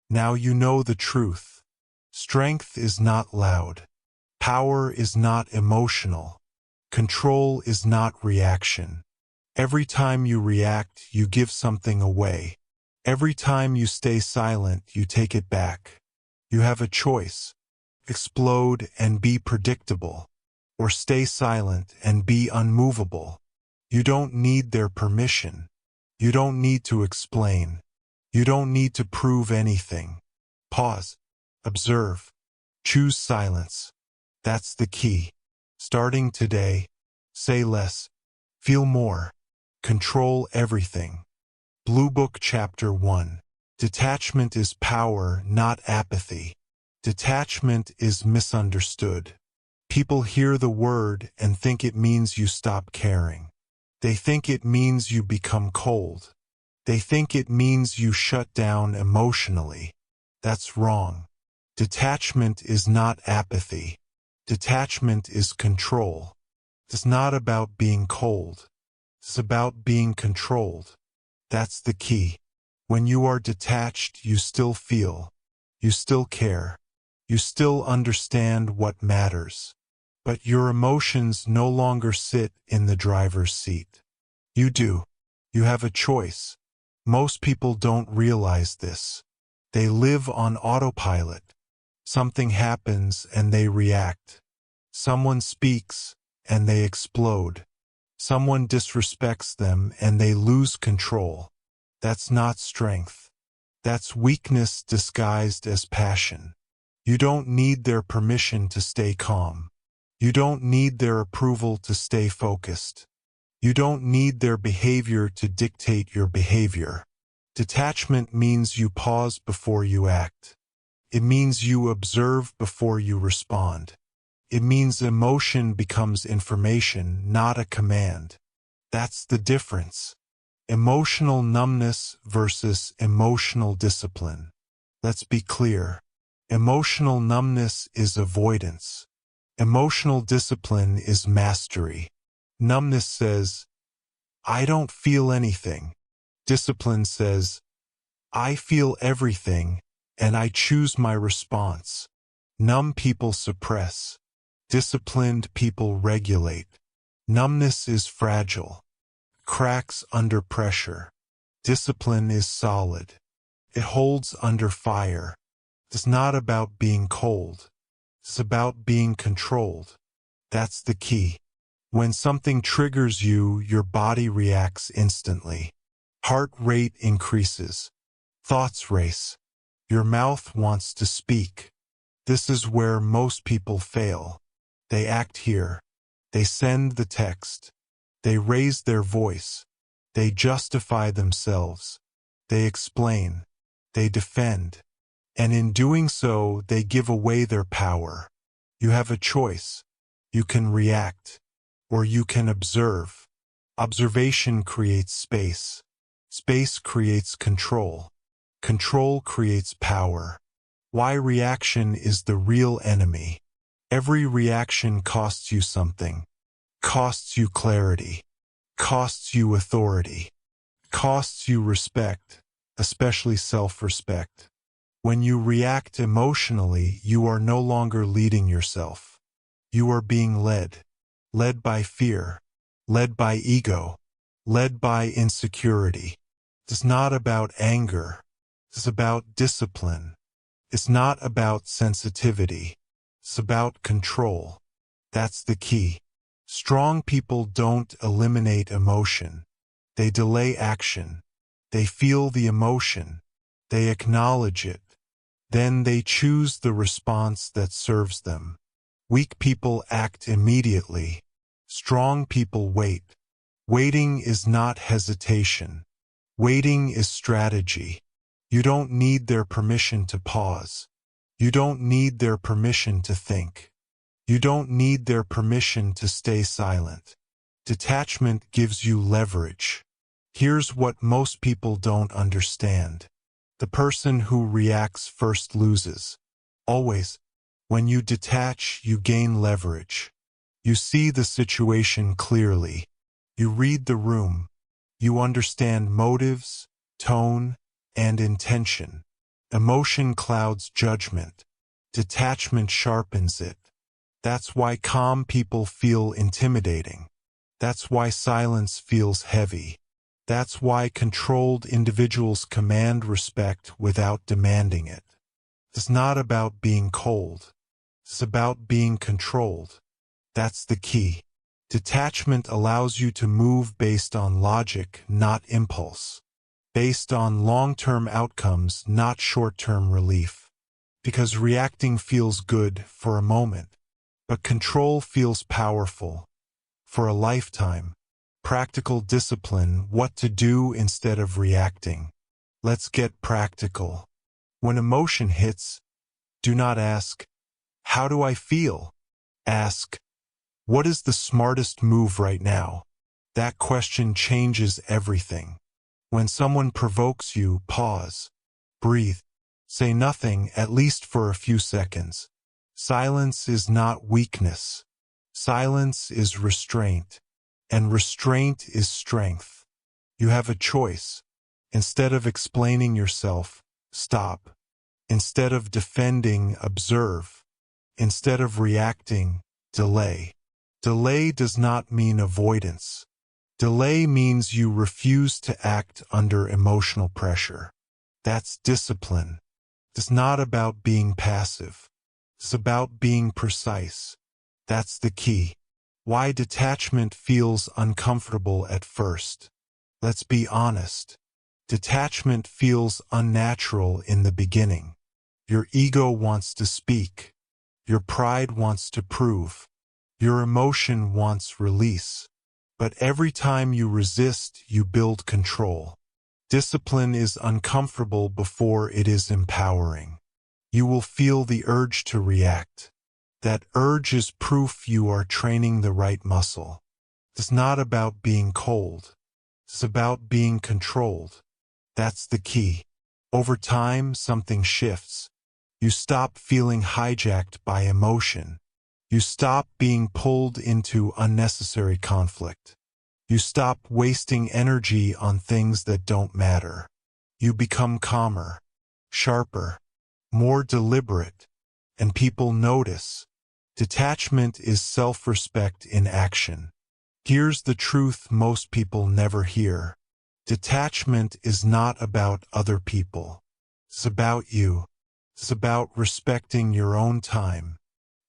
Now you know the truth. Strength is not loud. Power is not emotional. Control is not reaction. Every time you react, you give something away. Every time you stay silent, you take it back. You have a choice. Explode and be predictable, or stay silent and be unmovable. You don't need their permission. You don't need to explain. You don't need to prove anything. Pause. Observe. Choose silence. That's the key. Starting today, say less. Feel more. Control everything. Blue Book Chapter 1. Detachment is power, not apathy. Detachment is misunderstood. People hear the word and think it means you stop caring. They think it means you become cold. They think it means you shut down emotionally. That's wrong. Detachment is not apathy. Detachment is control. It's not about being cold. It's about being controlled. That's the key. When you are detached, you still feel. You still care. You still understand what matters. But your emotions no longer sit in the driver's seat. You do. You have a choice. Most people don't realize this. They live on autopilot. Something happens and they react. Someone speaks and they explode. Someone disrespects them and they lose control. That's not strength. That's weakness disguised as passion. You don't need their permission to stay calm. You don't need their approval to stay focused. You don't need their behavior to dictate your behavior. Detachment means you pause before you act. It means you observe before you respond. It means emotion becomes information, not a command. That's the difference. Emotional numbness versus emotional discipline. Let's be clear. Emotional numbness is avoidance. Emotional discipline is mastery. Numbness says, I don't feel anything. Discipline says, I feel everything, and I choose my response. Numb people suppress. Disciplined people regulate. Numbness is fragile. Cracks under pressure. Discipline is solid. It holds under fire. It's not about being cold. It's about being controlled. That's the key. When something triggers you, your body reacts instantly. Heart rate increases. Thoughts race. Your mouth wants to speak. This is where most people fail. They act here. They send the text. They raise their voice. They justify themselves. They explain. They defend. And in doing so, they give away their power. You have a choice. You can react, or you can observe. Observation creates space. Space creates control. Control creates power. Why reaction is the real enemy. Every reaction costs you something. Costs you clarity. Costs you authority. Costs you respect, especially self-respect. When you react emotionally, you are no longer leading yourself. You are being led. Led by fear. Led by ego. Led by insecurity. It's not about anger. It's about discipline. It's not about sensitivity. It's about control. That's the key. Strong people don't eliminate emotion. They delay action. They feel the emotion. They acknowledge it. Then they choose the response that serves them. Weak people act immediately. Strong people wait. Waiting is not hesitation. Waiting is strategy. You don't need their permission to pause. You don't need their permission to think. You don't need their permission to stay silent. Detachment gives you leverage. Here's what most people don't understand. The person who reacts first loses. Always. When you detach, you gain leverage. You see the situation clearly. You read the room. You understand motives, tone, and intention. Emotion clouds judgment. Detachment sharpens it. That's why calm people feel intimidating. That's why silence feels heavy. That's why controlled individuals command respect without demanding it. It's not about being cold. It's about being controlled. That's the key. Detachment allows you to move based on logic, not impulse. Based on long-term outcomes, not short-term relief. Because reacting feels good for a moment, but control feels powerful for a lifetime. Practical discipline, what to do instead of reacting. Let's get practical. When emotion hits, do not ask, "How do I feel?" Ask, "What is the smartest move right now?" That question changes everything. When someone provokes you, pause. Breathe. Say nothing, at least for a few seconds. Silence is not weakness. Silence is restraint. And restraint is strength. You have a choice. Instead of explaining yourself, stop. Instead of defending, observe. Instead of reacting, delay. Delay does not mean avoidance. Delay means you refuse to act under emotional pressure. That's discipline. It's not about being passive. It's about being precise. That's the key. Why detachment feels uncomfortable at first. Let's be honest. Detachment feels unnatural in the beginning. Your ego wants to speak. Your pride wants to prove. Your emotion wants release. But every time you resist, you build control. Discipline is uncomfortable before it is empowering. You will feel the urge to react. That urge is proof you are training the right muscle. It's not about being cold. It's about being controlled. That's the key. Over time, something shifts. You stop feeling hijacked by emotion. You stop being pulled into unnecessary conflict. You stop wasting energy on things that don't matter. You become calmer, sharper, more deliberate, and people notice. Detachment is self-respect in action. Here's the truth most people never hear. Detachment is not about other people. It's about you. It's about respecting your own time,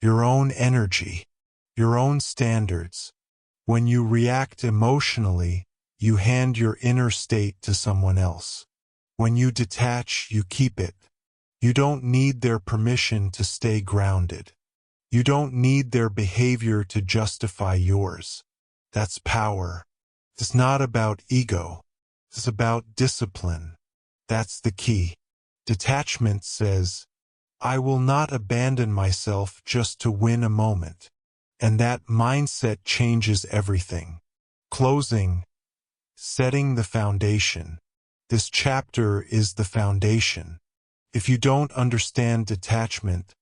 your own energy, your own standards. When you react emotionally, you hand your inner state to someone else. When you detach, you keep it. You don't need their permission to stay grounded. You don't need their behavior to justify yours. That's power. It's not about ego. It's about discipline. That's the key. Detachment says, "I will not abandon myself just to win a moment." And that mindset changes everything. Closing. Setting the foundation. This chapter is the foundation. If you don't understand detachment,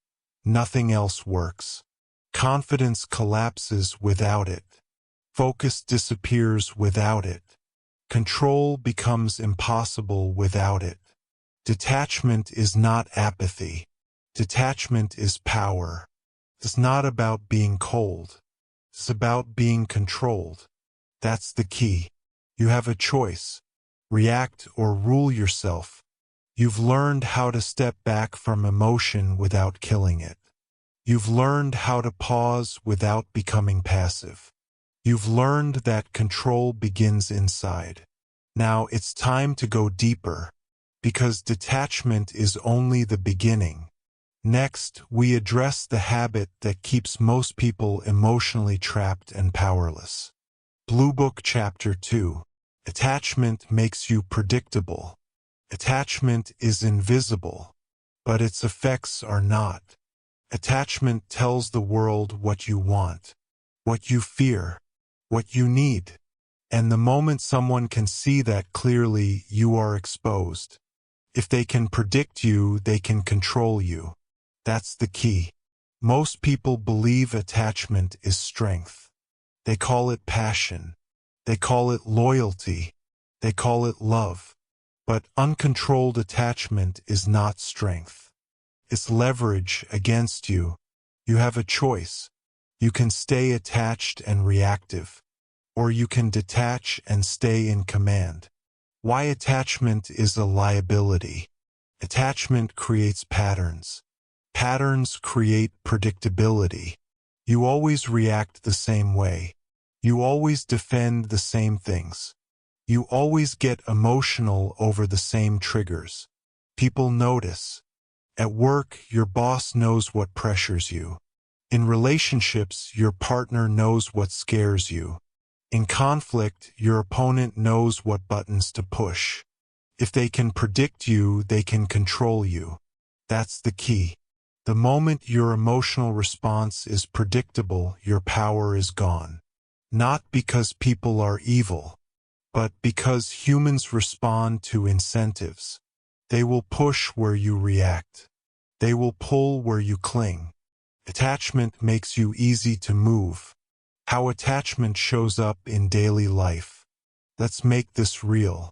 nothing else works. Confidence collapses without it. Focus disappears without it. Control becomes impossible without it. Detachment is not apathy. Detachment is power. It's not about being cold. It's about being controlled. That's the key. You have a choice. React or rule yourself. You've learned how to step back from emotion without killing it. You've learned how to pause without becoming passive. You've learned that control begins inside. Now it's time to go deeper, because detachment is only the beginning. Next, we address the habit that keeps most people emotionally trapped and powerless. Blue Book Chapter 2. Attachment makes you predictable. Attachment is invisible, but its effects are not. Attachment tells the world what you want, what you fear, what you need. And the moment someone can see that clearly, you are exposed. If they can predict you, they can control you. That's the key. Most people believe attachment is strength. They call it passion. They call it loyalty. They call it love. But uncontrolled attachment is not strength. It's leverage against you. You have a choice. You can stay attached and reactive, or you can detach and stay in command. Why attachment is a liability. Attachment creates patterns. Patterns create predictability. You always react the same way. You always defend the same things. You always get emotional over the same triggers. People notice. At work, your boss knows what pressures you. In relationships, your partner knows what scares you. In conflict, your opponent knows what buttons to push. If they can predict you, they can control you. That's the key. The moment your emotional response is predictable, your power is gone. Not because people are evil, but because humans respond to incentives. They will push where you react. They will pull where you cling. Attachment makes you easy to move. How attachment shows up in daily life. Let's make this real.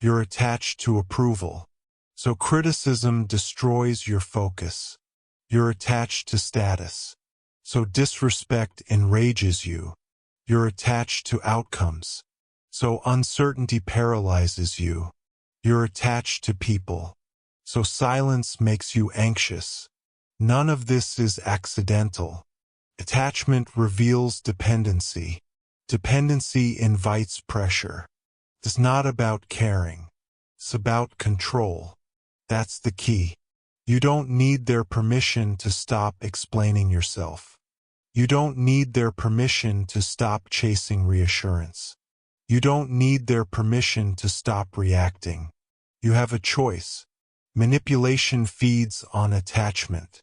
You're attached to approval. So criticism destroys your focus. You're attached to status. So disrespect enrages you. You're attached to outcomes. So uncertainty paralyzes you. You're attached to people. So silence makes you anxious. None of this is accidental. Attachment reveals dependency. Dependency invites pressure. It's not about caring. It's about control. That's the key. You don't need their permission to stop explaining yourself. You don't need their permission to stop chasing reassurance. You don't need their permission to stop reacting. You have a choice. Manipulation feeds on attachment.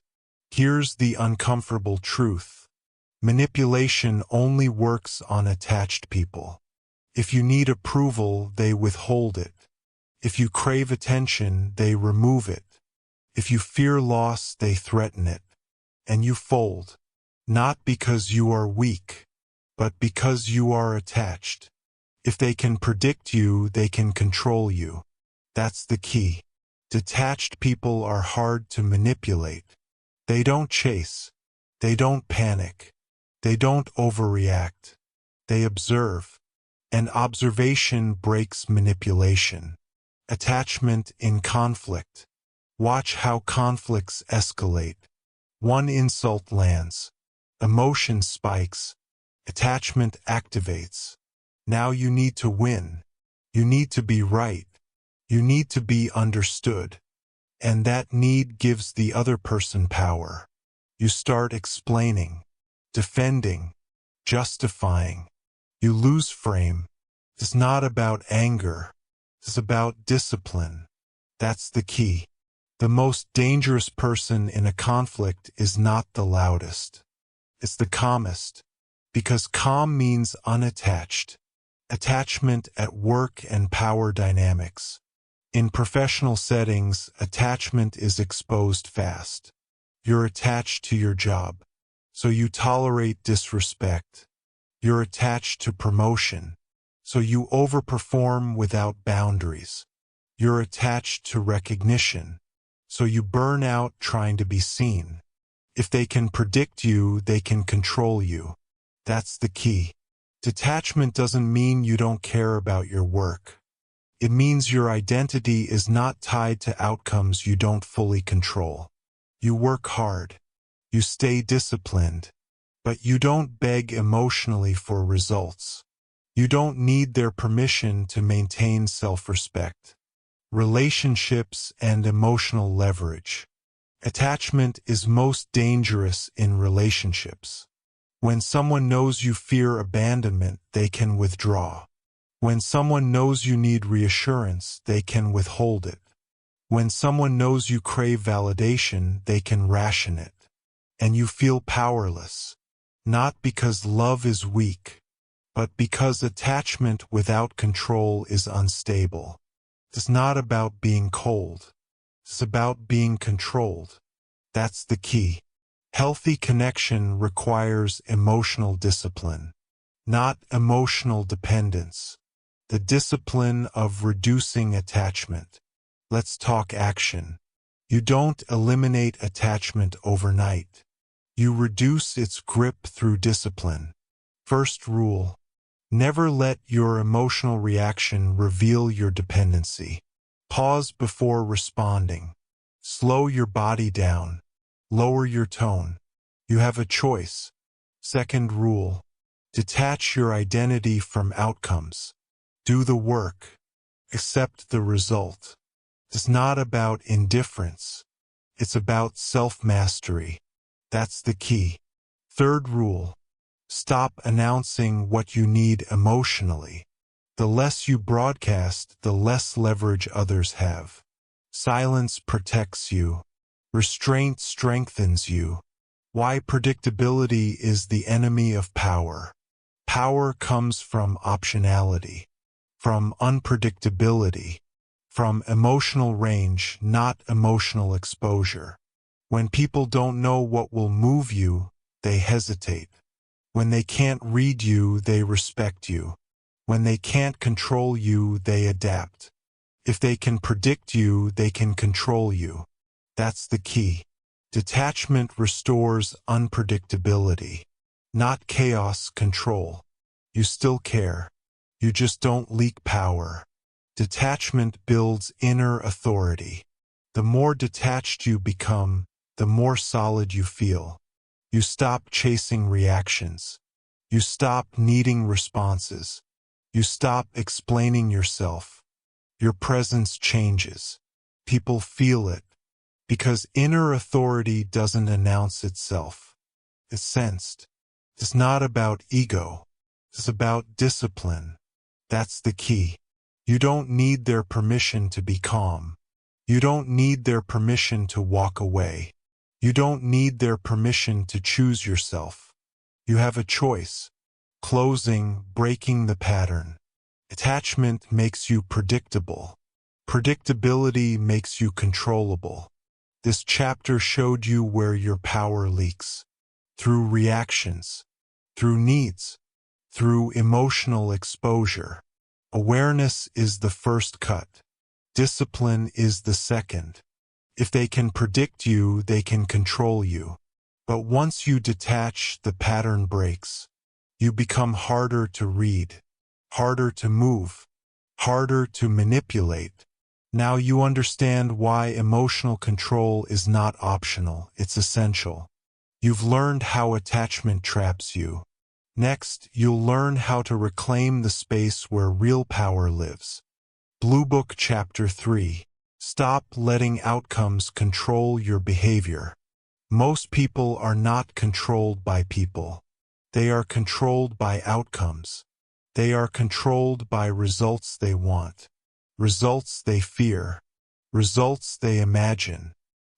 Here's the uncomfortable truth. Manipulation only works on attached people. If you need approval, they withhold it. If you crave attention, they remove it. If you fear loss, they threaten it. And you fold. Not because you are weak, but because you are attached. If they can predict you, they can control you. That's the key. Detached people are hard to manipulate. They don't chase. They don't panic. They don't overreact. They observe. And observation breaks manipulation. Attachment in conflict. Watch how conflicts escalate. One insult lands. Emotion spikes. Attachment activates. Now you need to win. You need to be right. You need to be understood. And that need gives the other person power. You start explaining, defending, justifying. You lose frame. It's not about anger. It's about discipline. That's the key. The most dangerous person in a conflict is not the loudest. It's the calmest. Because calm means unattached. Attachment at work and power dynamics. In professional settings, attachment is exposed fast. You're attached to your job, so you tolerate disrespect. You're attached to promotion, so you overperform without boundaries. You're attached to recognition, so you burn out trying to be seen. If they can predict you, they can control you. That's the key. Detachment doesn't mean you don't care about your work. It means your identity is not tied to outcomes you don't fully control. You work hard. You stay disciplined. But you don't beg emotionally for results. You don't need their permission to maintain self-respect. Relationships and emotional leverage. Attachment is most dangerous in relationships. When someone knows you fear abandonment, they can withdraw. When someone knows you need reassurance, they can withhold it. When someone knows you crave validation, they can ration it. And you feel powerless. Not because love is weak, but because attachment without control is unstable. It's not about being cold. It's about being controlled. That's the key. Healthy connection requires emotional discipline, not emotional dependence. the discipline of reducing attachment. Let's talk action. You don't eliminate attachment overnight. You reduce its grip through discipline. First rule: never let your emotional reaction reveal your dependency. Pause before responding. Slow your body down. Lower your tone. You have a choice. Second rule: detach your identity from outcomes. Do the work. Accept the result. It's not about indifference. It's about self-mastery. That's the key. Third rule: stop announcing what you need emotionally. The less you broadcast, the less leverage others have. Silence protects you. Restraint strengthens you. Why predictability is the enemy of power. Power comes from optionality, from unpredictability, from emotional range, not emotional exposure. When people don't know what will move you, they hesitate. When they can't read you, they respect you. When they can't control you, they adapt. If they can predict you, they can control you. That's the key. Detachment restores unpredictability, not chaos control. You still care. You just don't leak power. Detachment builds inner authority. The more detached you become, the more solid you feel. You stop chasing reactions. You stop needing responses. You stop explaining yourself. Your presence changes. People feel it. Because inner authority doesn't announce itself. It's sensed. It's not about ego. It's about discipline. That's the key. You don't need their permission to be calm. You don't need their permission to walk away. You don't need their permission to choose yourself. You have a choice. Closing, breaking the pattern. Attachment makes you predictable. Predictability makes you controllable. This chapter showed you where your power leaks. Through reactions. Through needs. Through emotional exposure. Awareness is the first cut. Discipline is the second. If they can predict you, they can control you. But once you detach, the pattern breaks. You become harder to read, harder to move, harder to manipulate. Now you understand why emotional control is not optional, it's essential. You've learned how attachment traps you. Next, you'll learn how to reclaim the space where real power lives. Blue Book Chapter 3. Stop letting outcomes control your behavior. Most people are not controlled by people. They are controlled by outcomes. They are controlled by results they want, results they fear, results they imagine.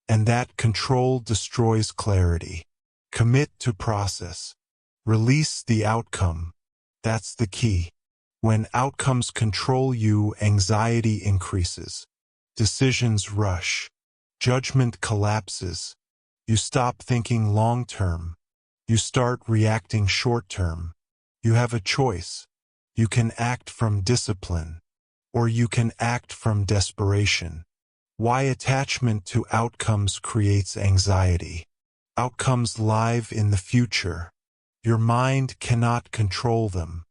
And that control destroys clarity. Commit to process. Release the outcome. That's the key. When outcomes control you, anxiety increases. Decisions rush. Judgment collapses. You stop thinking long-term. You start reacting short-term. You have a choice. You can act from discipline, or you can act from desperation. Why attachment to outcomes creates anxiety. Outcomes live in the future. Your mind cannot control them.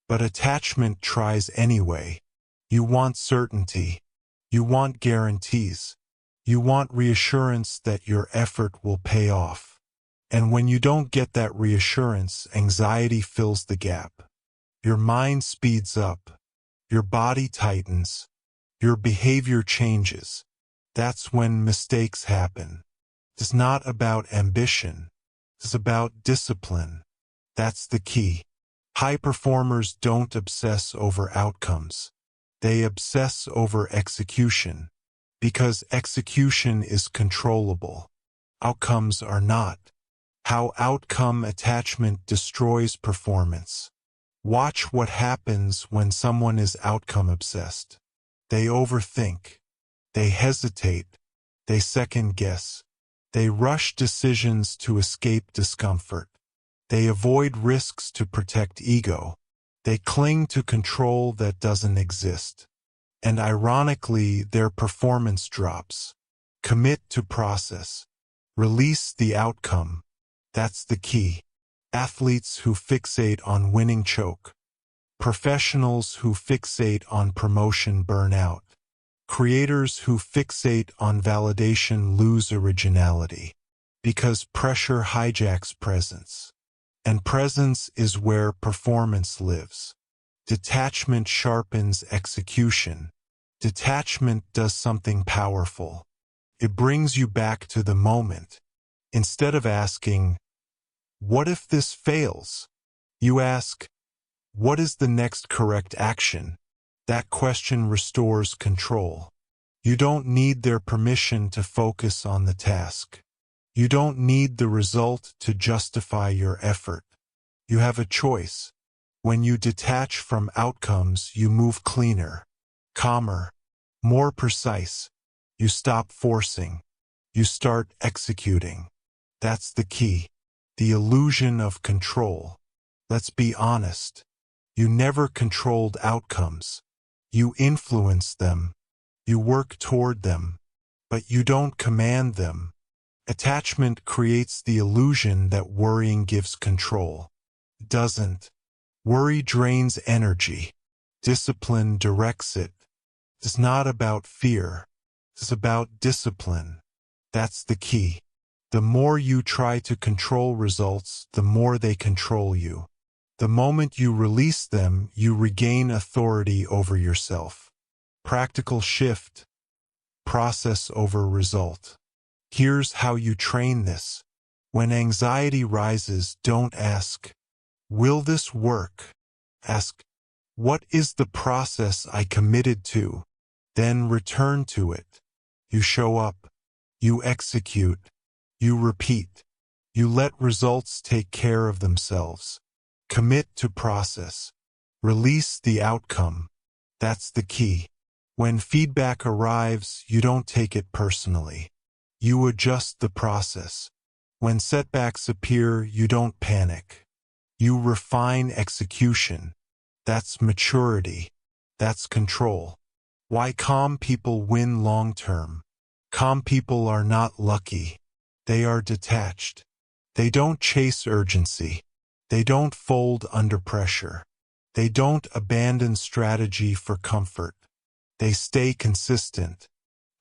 But attachment tries anyway. You want certainty. You want guarantees. You want reassurance that your effort will pay off. And when you don't get that reassurance, anxiety fills the gap. Your mind speeds up. Your body tightens. Your behavior changes. That's when mistakes happen. It's not about ambition. It's about discipline. That's the key. High performers don't obsess over outcomes. They obsess over execution. Because execution is controllable. Outcomes are not. How outcome attachment destroys performance. Watch what happens when someone is outcome obsessed. They overthink. They hesitate. They second guess. They rush decisions to escape discomfort. They avoid risks to protect ego. They cling to control that doesn't exist. And ironically, their performance drops. Commit to process. Release the outcome. That's the key. Athletes who fixate on winning choke. Professionals who fixate on promotion burn out. Creators who fixate on validation lose originality. Because pressure hijacks presence. And presence is where performance lives. Detachment sharpens execution. Detachment does something powerful. It brings you back to the moment. Instead of asking, "What if this fails?" you ask, "What is the next correct action?" That question restores control. You don't need their permission to focus on the task. You don't need the result to justify your effort. You have a choice. When you detach from outcomes, you move cleaner, calmer, more precise. You stop forcing. You start executing. That's the key. The illusion of control. Let's be honest. You never controlled outcomes. You influence them. You work toward them. But you don't command them. Attachment creates the illusion that worrying gives control. It doesn't. Worry drains energy. Discipline directs it. It's not about fear. It's about discipline. That's the key. The more you try to control results, the more they control you. The moment you release them, you regain authority over yourself. Practical shift. Process over result. Here's how you train this. When anxiety rises, don't ask, "Will this work?" Ask, "What is the process I committed to?" Then return to it. You show up. You execute. You repeat. You let results take care of themselves. Commit to process. Release the outcome. That's the key. When feedback arrives, you don't take it personally. You adjust the process. When setbacks appear, you don't panic. You refine execution. That's maturity. That's control. Why calm people win long term. Calm people are not lucky. They are detached. They don't chase urgency. They don't fold under pressure. They don't abandon strategy for comfort. They stay consistent.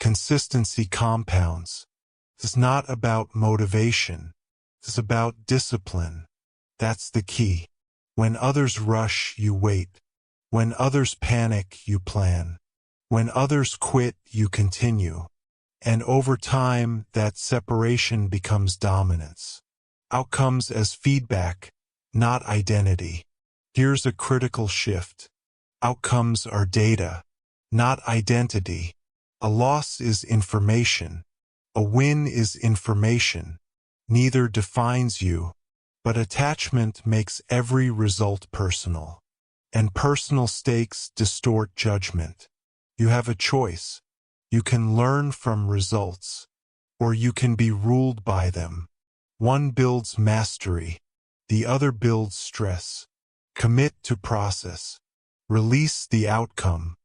Consistency compounds. It's not about motivation. It's about discipline. That's the key. When others rush, you wait. When others panic, you plan. When others quit, you continue. And over time, that separation becomes dominance. Outcomes as feedback, not identity. Here's a critical shift. Outcomes are data, not identity. A loss is information. A win is information. Neither defines you, but attachment makes every result personal. And personal stakes distort judgment. You have a choice. You can learn from results, or you can be ruled by them. One builds mastery. The other builds stress. Commit to process. Release the outcome.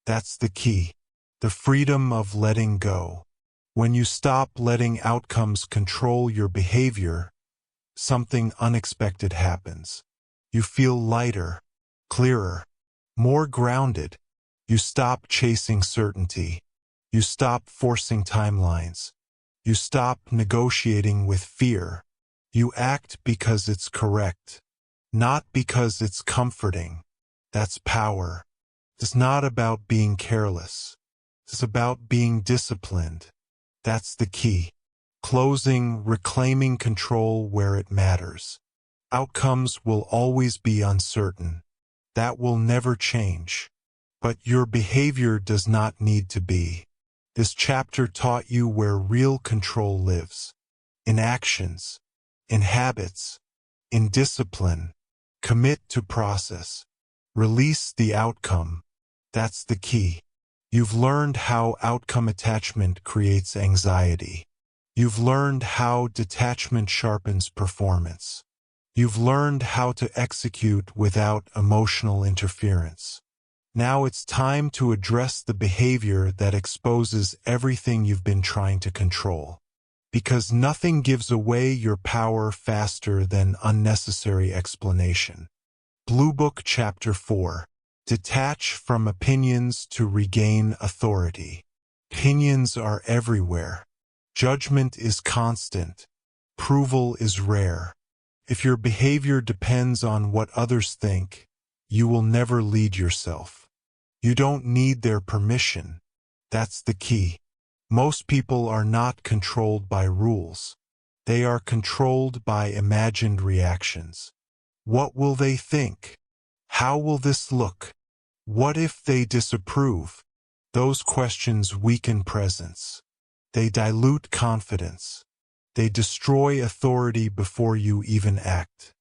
That's the key. The freedom of letting go. When you stop letting outcomes control your behavior, something unexpected happens. You feel lighter, clearer, more grounded. You stop chasing certainty. You stop forcing timelines. You stop negotiating with fear. You act because it's correct, not because it's comforting. That's power. It's not about being careless. It's about being disciplined. That's the key. Closing, reclaiming control where it matters. Outcomes will always be uncertain. That will never change. But your behavior does not need to be. This chapter taught you where real control lives. In actions, in habits, in discipline. Commit to process. Release the outcome. That's the key. You've learned how outcome attachment creates anxiety. You've learned how detachment sharpens performance. You've learned how to execute without emotional interference. Now it's time to address the behavior that exposes everything you've been trying to control. Because nothing gives away your power faster than unnecessary explanation. Blue Book Chapter 4. Detach from opinions to regain authority. Opinions are everywhere. Judgment is constant. Approval is rare. If your behavior depends on what others think, you will never lead yourself. You don't need their permission. That's the key. Most people are not controlled by rules. They are controlled by imagined reactions. What will they think? How will this look? What if they disapprove? Those questions weaken presence. They dilute confidence. They destroy authority before you even act.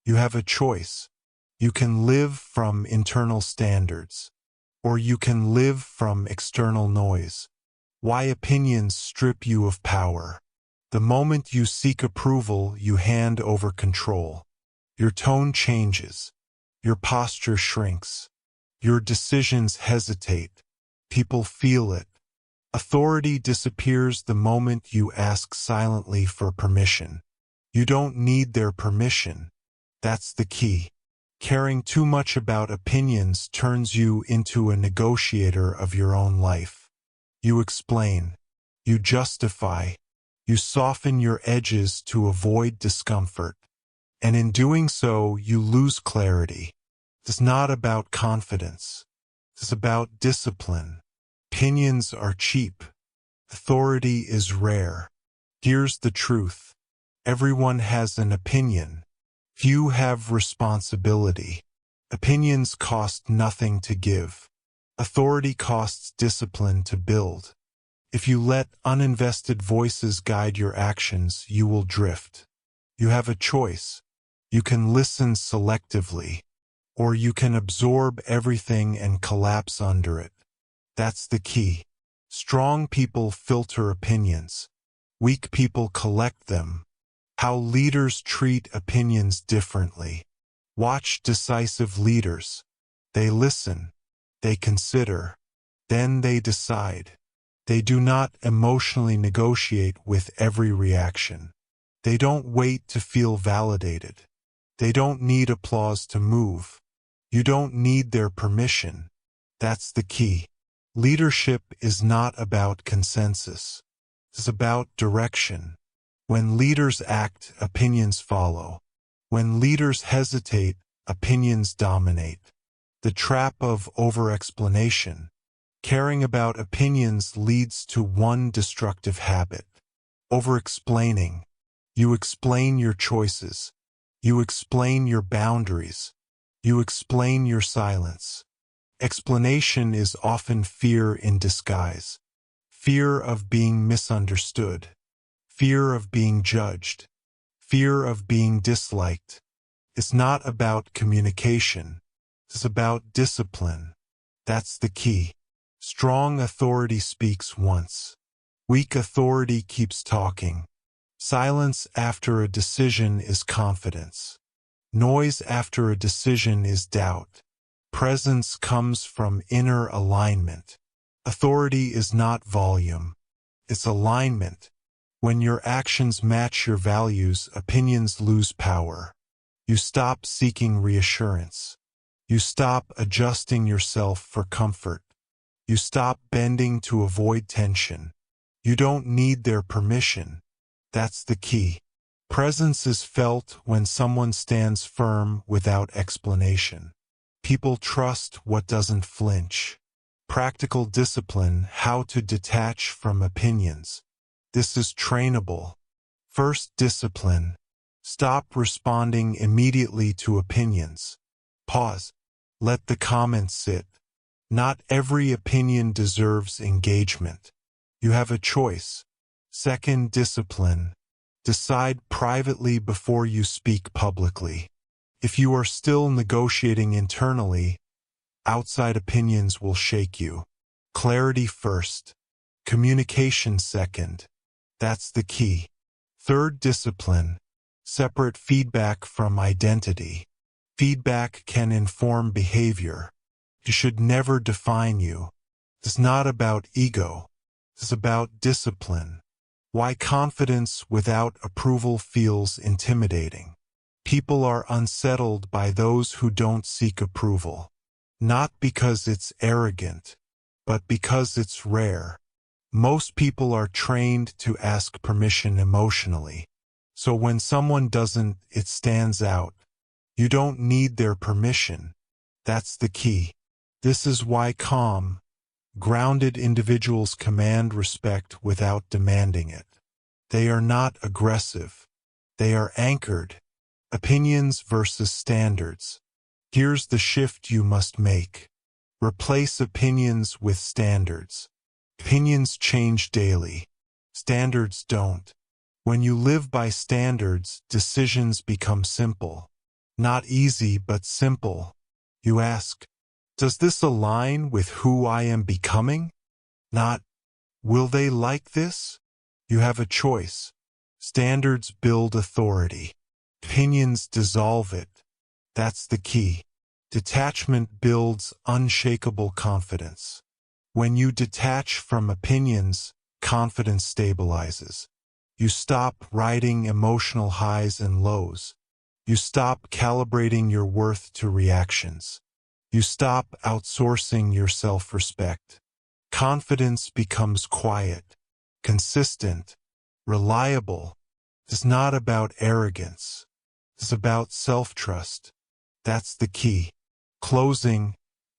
You have a choice. You can live from internal standards, or you can live from external noise. Why opinions strip you of power? The moment you seek approval, you hand over control. Your tone changes. Your posture shrinks. Your decisions hesitate. People feel it. Authority disappears the moment you ask silently for permission. You don't need their permission. That's the key. Caring too much about opinions turns you into a negotiator of your own life. You explain. You justify. You soften your edges to avoid discomfort. And in doing so, you lose clarity. It's not about confidence. It's about discipline. Opinions are cheap. Authority is rare. Here's the truth. Everyone has an opinion. Few have responsibility. Opinions cost nothing to give. Authority costs discipline to build. If you let uninvested voices guide your actions, you will drift. You have a choice. You can listen selectively, or you can absorb everything and collapse under it. That's the key. Strong people filter opinions. Weak people collect them. How leaders treat opinions differently. Watch decisive leaders. They listen. They consider. Then they decide. They do not emotionally negotiate with every reaction. They don't wait to feel validated. They don't need applause to move. You don't need their permission. That's the key. Leadership is not about consensus. It's about direction. When leaders act, opinions follow. When leaders hesitate, opinions dominate. The trap of over-explanation. Caring about opinions leads to one destructive habit. Over-explaining. You explain your choices. You explain your boundaries. You explain your silence. Explanation is often fear in disguise. Fear of being misunderstood. Fear of being judged. Fear of being disliked. It's not about communication. It's about discipline. That's the key. Strong authority speaks once. Weak authority keeps talking. Silence after a decision is confidence. Noise after a decision is doubt. Presence comes from inner alignment. Authority is not volume. It's alignment. When your actions match your values, opinions lose power. You stop seeking reassurance. You stop adjusting yourself for comfort. You stop bending to avoid tension. You don't need their permission. That's the key. Presence is felt when someone stands firm without explanation. People trust what doesn't flinch. Practical discipline, how to detach from opinions. This is trainable. First, discipline. Stop responding immediately to opinions. Pause. Let the comments sit. Not every opinion deserves engagement. You have a choice. Second, discipline. Decide privately before you speak publicly. If you are still negotiating internally, outside opinions will shake you. Clarity first. Communication second. That's the key. Third, discipline. Separate feedback from identity. Feedback can inform behavior. It should never define you. It's not about ego. It's about discipline. Why confidence without approval feels intimidating. People are unsettled by those who don't seek approval. Not because it's arrogant, but because it's rare. Most people are trained to ask permission emotionally. So when someone doesn't, it stands out. You don't need their permission. That's the key. This is why calm, grounded individuals command respect without demanding it. They are not aggressive. They are anchored. Opinions versus standards. Here's the shift you must make. Replace opinions with standards. Opinions change daily. Standards don't. When you live by standards, decisions become simple. Not easy, but simple. You ask, does this align with who I am becoming? Not, will they like this? You have a choice. Standards build authority. Opinions dissolve it. That's the key. Detachment builds unshakable confidence. When you detach from opinions, confidence stabilizes. You stop riding emotional highs and lows. You stop calibrating your worth to reactions. You stop outsourcing your self-respect. Confidence becomes quiet, consistent, reliable. It's not about arrogance. It's about self-trust. That's the key. Closing.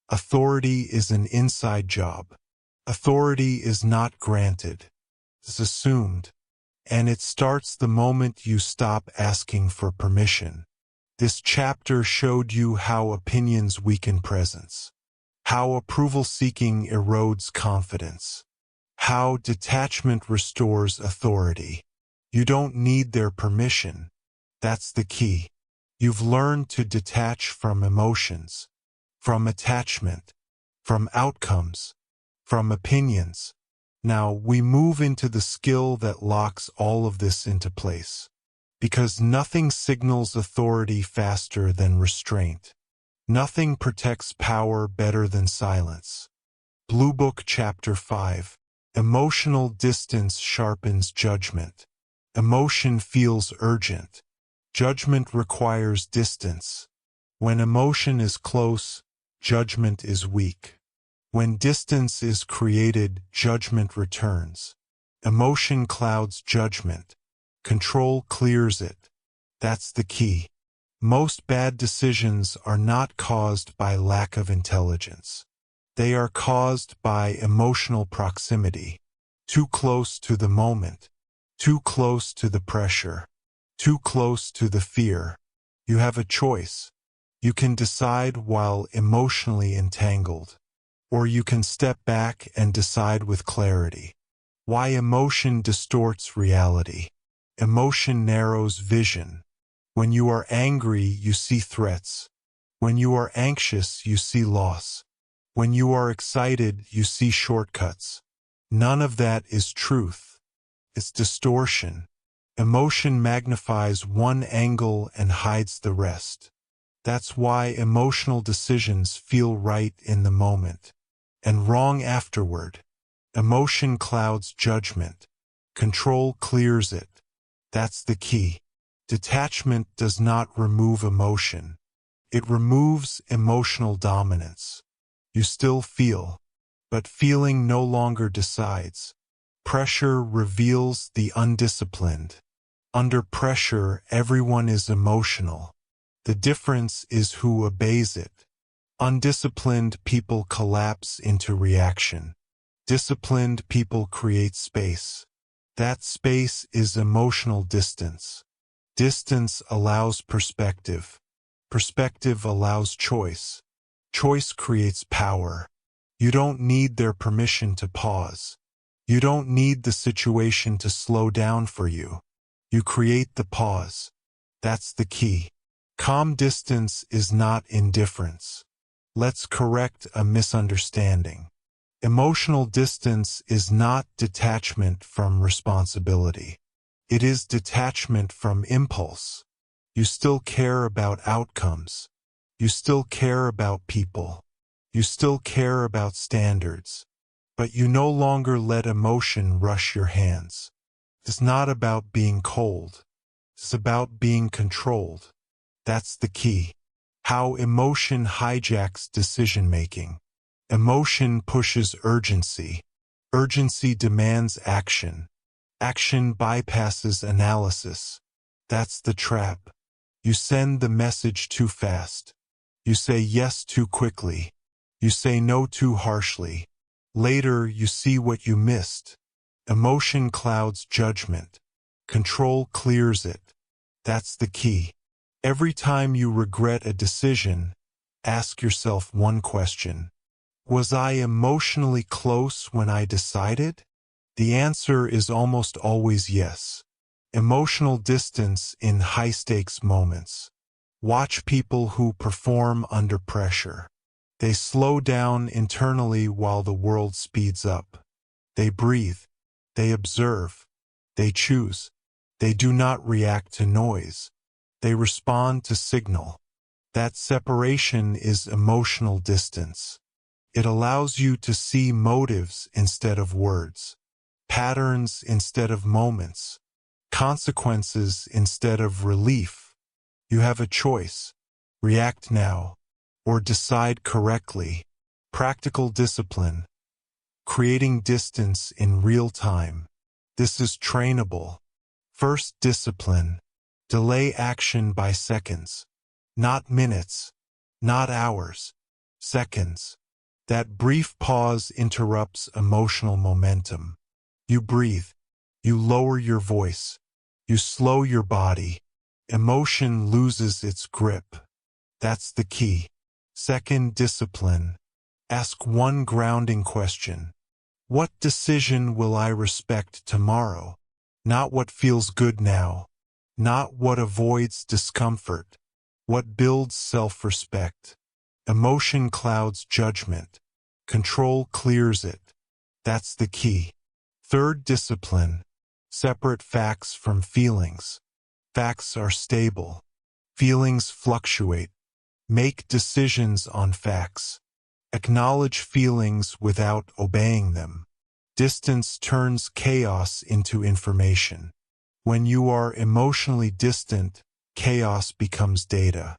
Authority is an inside job. Authority is not granted. It's assumed. And it starts the moment you stop asking for permission. This chapter showed you how opinions weaken presence, how approval-seeking erodes confidence, how detachment restores authority. You don't need their permission. That's the key. You've learned to detach from emotions, from attachment, from outcomes, from opinions. Now we move into the skill that locks all of this into place. Because nothing signals authority faster than restraint. Nothing protects power better than silence. Blue Book Chapter 5. Emotional distance sharpens judgment. Emotion feels urgent. Judgment requires distance. When emotion is close, judgment is weak. When distance is created, judgment returns. Emotion clouds judgment. Control clears it. That's the key. Most bad decisions are not caused by lack of intelligence. They are caused by emotional proximity. Too close to the moment. Too close to the pressure. Too close to the fear. You have a choice. You can decide while emotionally entangled. Or you can step back and decide with clarity. Why emotion distorts reality. Emotion narrows vision. When you are angry, you see threats. When you are anxious, you see loss. When you are excited, you see shortcuts. None of that is truth. It's distortion. Emotion magnifies one angle and hides the rest. That's why emotional decisions feel right in the moment and wrong afterward. Emotion clouds judgment. Control clears it. That's the key. Detachment does not remove emotion. It removes emotional dominance. You still feel, but feeling no longer decides. Pressure reveals the undisciplined. Under pressure, everyone is emotional. The difference is who obeys it. Undisciplined people collapse into reaction. Disciplined people create space. That space is emotional distance. Distance allows perspective. Perspective allows choice. Choice creates power. You don't need their permission to pause. You don't need the situation to slow down for you. You create the pause. That's the key. Calm distance is not indifference. Let's correct a misunderstanding. Emotional distance is not detachment from responsibility. It is detachment from impulse. You still care about outcomes. You still care about people. You still care about standards. But you no longer let emotion rush your hands. It's not about being cold. It's about being controlled. That's the key. How emotion hijacks decision-making. Emotion pushes urgency. Urgency demands action. Action bypasses analysis. That's the trap. You send the message too fast. You say yes too quickly. You say no too harshly. Later, you see what you missed. Emotion clouds judgment. Control clears it. That's the key. Every time you regret a decision, ask yourself one question. Was I emotionally close when I decided? The answer is almost always yes. Emotional distance in high-stakes moments. Watch people who perform under pressure. They slow down internally while the world speeds up. They breathe. They observe. They choose. They do not react to noise. They respond to signal. That separation is emotional distance. It allows you to see motives instead of words, patterns instead of moments, consequences instead of relief. You have a choice. React now, or decide correctly. Practical discipline. Creating distance in real time. This is trainable. First, discipline. Delay action by seconds. Not minutes. Not hours. Seconds. That brief pause interrupts emotional momentum. You breathe. You lower your voice. You slow your body. Emotion loses its grip. That's the key. Second, discipline. Ask one grounding question. What decision will I respect tomorrow? Not what feels good now. Not what avoids discomfort. What builds self-respect. Emotion clouds judgment. Control clears it. That's the key. Third, discipline. Separate facts from feelings. Facts are stable. Feelings fluctuate. Make decisions on facts. Acknowledge feelings without obeying them. Distance turns chaos into information. When you are emotionally distant, chaos becomes data.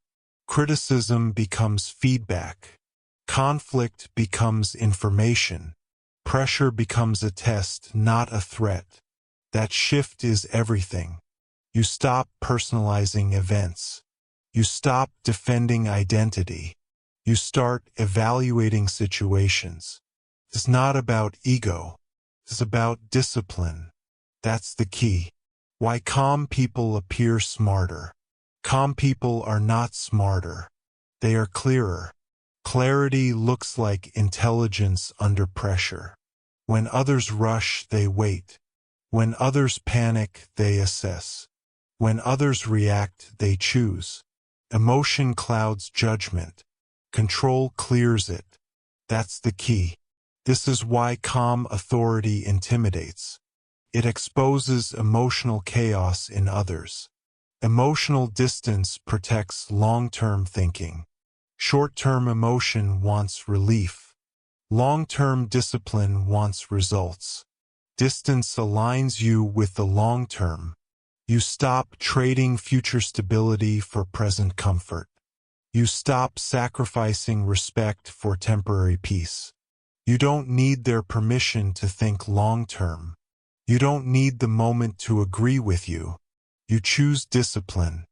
Criticism becomes feedback. Conflict becomes information. Pressure becomes a test, not a threat. That shift is everything. You stop personalizing events. You stop defending identity. You start evaluating situations. It's not about ego. It's about discipline. That's the key. Why calm people appear smarter. Calm people are not smarter. They are clearer. Clarity looks like intelligence under pressure. When others rush, they wait. When others panic, they assess. When others react, they choose. Emotion clouds judgment. Control clears it. That's the key. This is why calm authority intimidates. It exposes emotional chaos in others. Emotional distance protects long-term thinking. Short-term emotion wants relief. Long-term discipline wants results. Distance aligns you with the long term. You stop trading future stability for present comfort. You stop sacrificing respect for temporary peace. You don't need their permission to think long-term. You don't need the moment to agree with you. You choose discipline.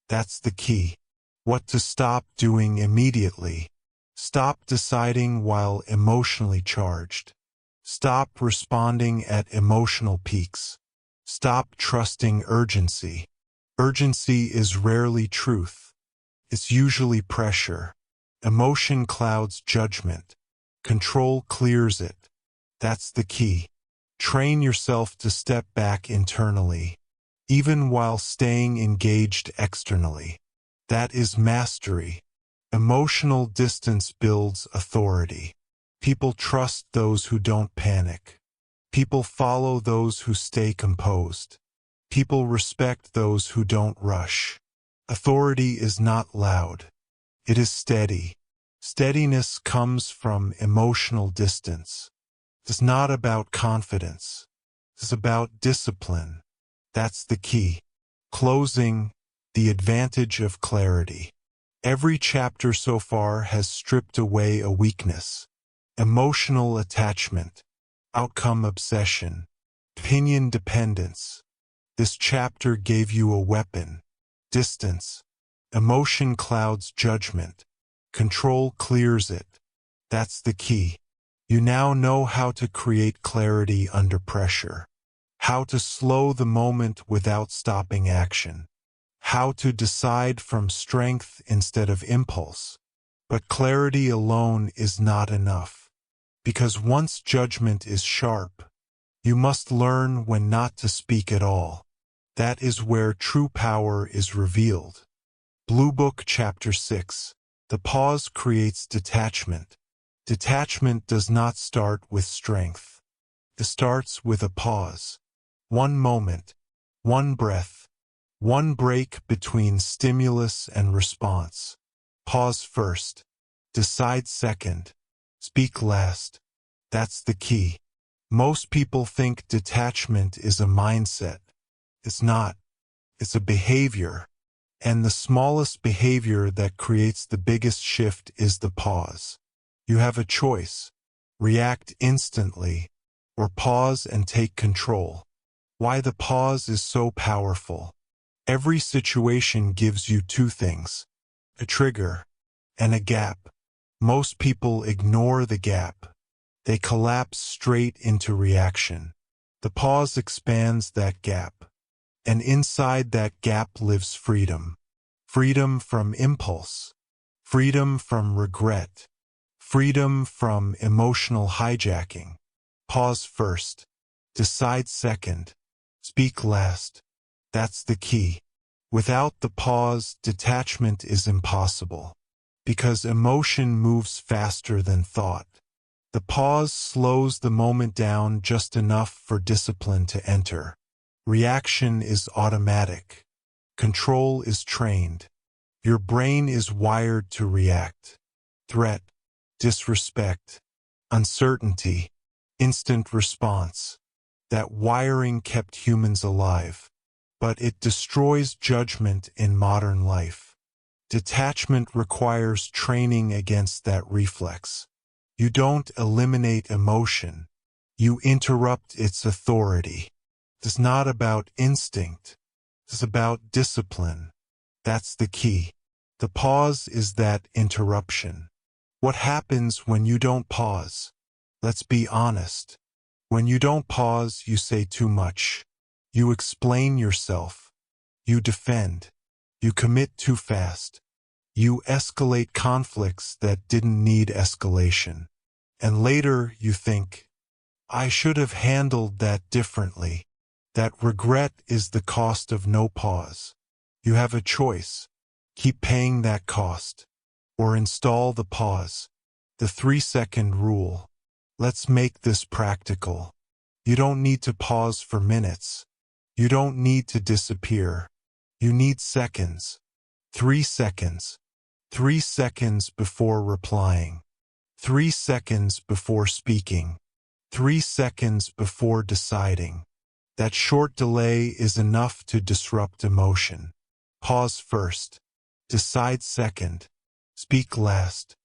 That's the key. What to stop doing immediately. Stop deciding while emotionally charged. Stop responding at emotional peaks. Stop trusting urgency. Urgency is rarely truth. It's usually pressure. Emotion clouds judgment. Control clears it. That's the key. Train yourself to step back internally, even while staying engaged externally. That is mastery. Emotional distance builds authority. People trust those who don't panic. People follow those who stay composed. People respect those who don't rush. Authority is not loud. It is steady. Steadiness comes from emotional distance. It's not about confidence. It's about discipline. That's the key. Closing, the advantage of clarity. Every chapter so far has stripped away a weakness. Emotional attachment, outcome obsession, opinion dependence. This chapter gave you a weapon. Distance. Emotion clouds judgment. Control clears it. That's the key. You now know how to create clarity under pressure. How to slow the moment without stopping action. How to decide from strength instead of impulse. But clarity alone is not enough. Because once judgment is sharp, you must learn when not to speak at all. That is where true power is revealed. Blue Book Chapter 6. The pause creates detachment. Detachment does not start with strength. It starts with a pause. One moment, one breath, one break between stimulus and response. Pause first. Decide second. Speak last. That's the key. Most people think detachment is a mindset. It's not. It's a behavior. And the smallest behavior that creates the biggest shift is the pause. You have a choice. React instantly, or pause and take control. Why the pause is so powerful. Every situation gives you two things: a trigger and a gap. Most people ignore the gap. They collapse straight into reaction. The pause expands that gap. And inside that gap lives freedom. Freedom from impulse. Freedom from regret. Freedom from emotional hijacking. Pause first. Decide second. Speak last. That's the key. Without the pause, detachment is impossible. Because emotion moves faster than thought. The pause slows the moment down just enough for discipline to enter. Reaction is automatic. Control is trained. Your brain is wired to react. Threat, disrespect, uncertainty, instant response. That wiring kept humans alive. But it destroys judgment in modern life. Detachment requires training against that reflex. You don't eliminate emotion. You interrupt its authority. It's not about instinct. It's about discipline. That's the key. The pause is that interruption. What happens when you don't pause? Let's be honest. When you don't pause, you say too much. You explain yourself. You defend. You commit too fast. You escalate conflicts that didn't need escalation. And later you think, I should have handled that differently. That regret is the cost of no pause. You have a choice. Keep paying that cost. Or install the pause. The 3-second rule. Let's make this practical. You don't need to pause for minutes. You don't need to disappear. You need seconds. 3 seconds. 3 seconds before replying. 3 seconds before speaking. 3 seconds before deciding. That short delay is enough to disrupt emotion. Pause first. Decide second. Speak last.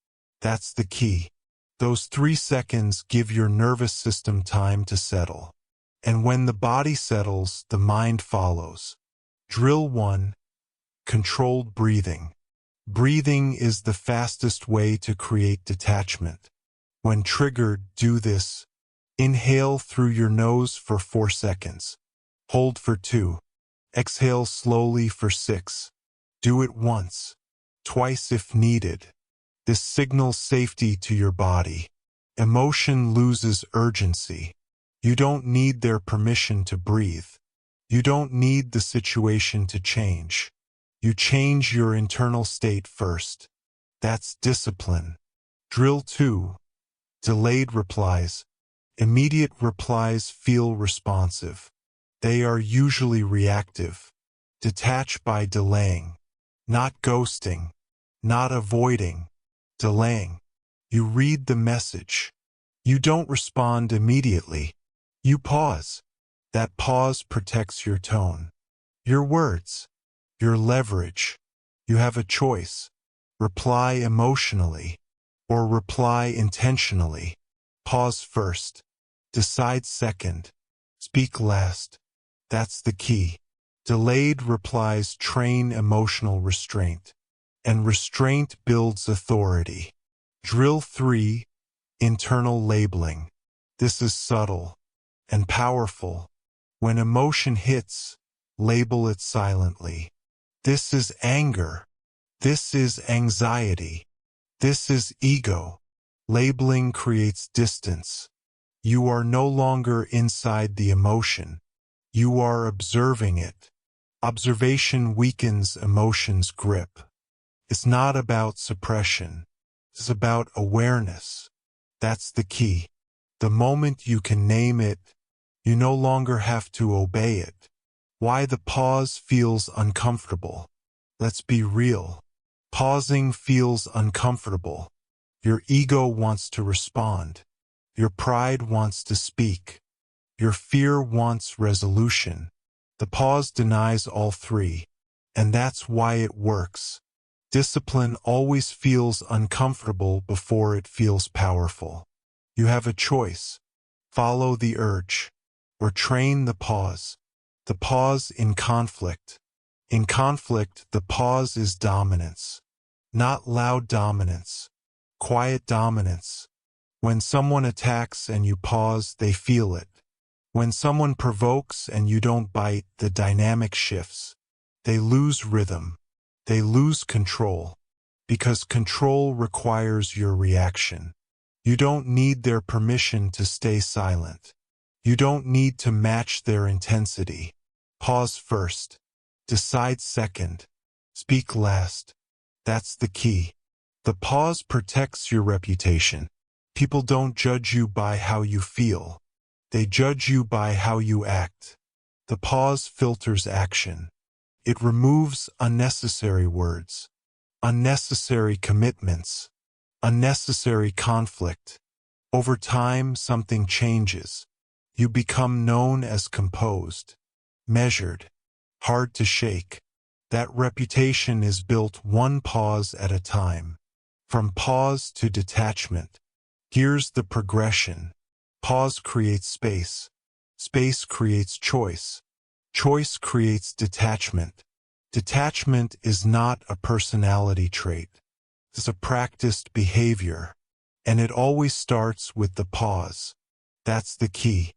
That's the key. Those 3 seconds give your nervous system time to settle. And when the body settles, the mind follows. Drill 1. Controlled breathing. Breathing is the fastest way to create detachment. When triggered, do this. Inhale through your nose for 4 seconds. Hold for 2. Exhale slowly for 6. Do it once. Twice if needed. This signals safety to your body. Emotion loses urgency. You don't need their permission to breathe. You don't need the situation to change. You change your internal state first. That's discipline. Drill 2. Delayed replies. Immediate replies feel responsive. They are usually reactive. Detach by delaying, not ghosting, not avoiding, delaying. You read the message. You don't respond immediately. You pause. That pause protects your tone, your words, your leverage. You have a choice. Reply emotionally or reply intentionally. Pause first. Decide second. Speak last. That's the key. Delayed replies train emotional restraint, and restraint builds authority. Drill 3. Internal labeling. This is subtle and powerful. When emotion hits, label it silently. This is anger. This is anxiety. This is ego. Labeling creates distance. You are no longer inside the emotion. You are observing it. Observation weakens emotion's grip. It's not about suppression. It's about awareness. That's the key. The moment you can name it, you no longer have to obey it. Why the pause feels uncomfortable. Let's be real. Pausing feels uncomfortable. Your ego wants to respond. Your pride wants to speak. Your fear wants resolution. The pause denies all three, and that's why it works. Discipline always feels uncomfortable before it feels powerful. You have a choice. Follow the urge, or train the pause. The pause in conflict. In conflict, the pause is dominance. Not loud dominance. Quiet dominance. When someone attacks and you pause, they feel it. When someone provokes and you don't bite, the dynamic shifts. They lose rhythm. They lose control. Because control requires your reaction. You don't need their permission to stay silent. You don't need to match their intensity. Pause first. Decide second. Speak last. That's the key. The pause protects your reputation. People don't judge you by how you feel. They judge you by how you act. The pause filters action. It removes unnecessary words, unnecessary commitments, unnecessary conflict. Over time, something changes. You become known as composed, measured, hard to shake. That reputation is built one pause at a time. From pause to detachment. Here's the progression. Pause creates space. Space creates choice. Choice creates detachment. Detachment is not a personality trait. It's a practiced behavior. And it always starts with the pause. That's the key.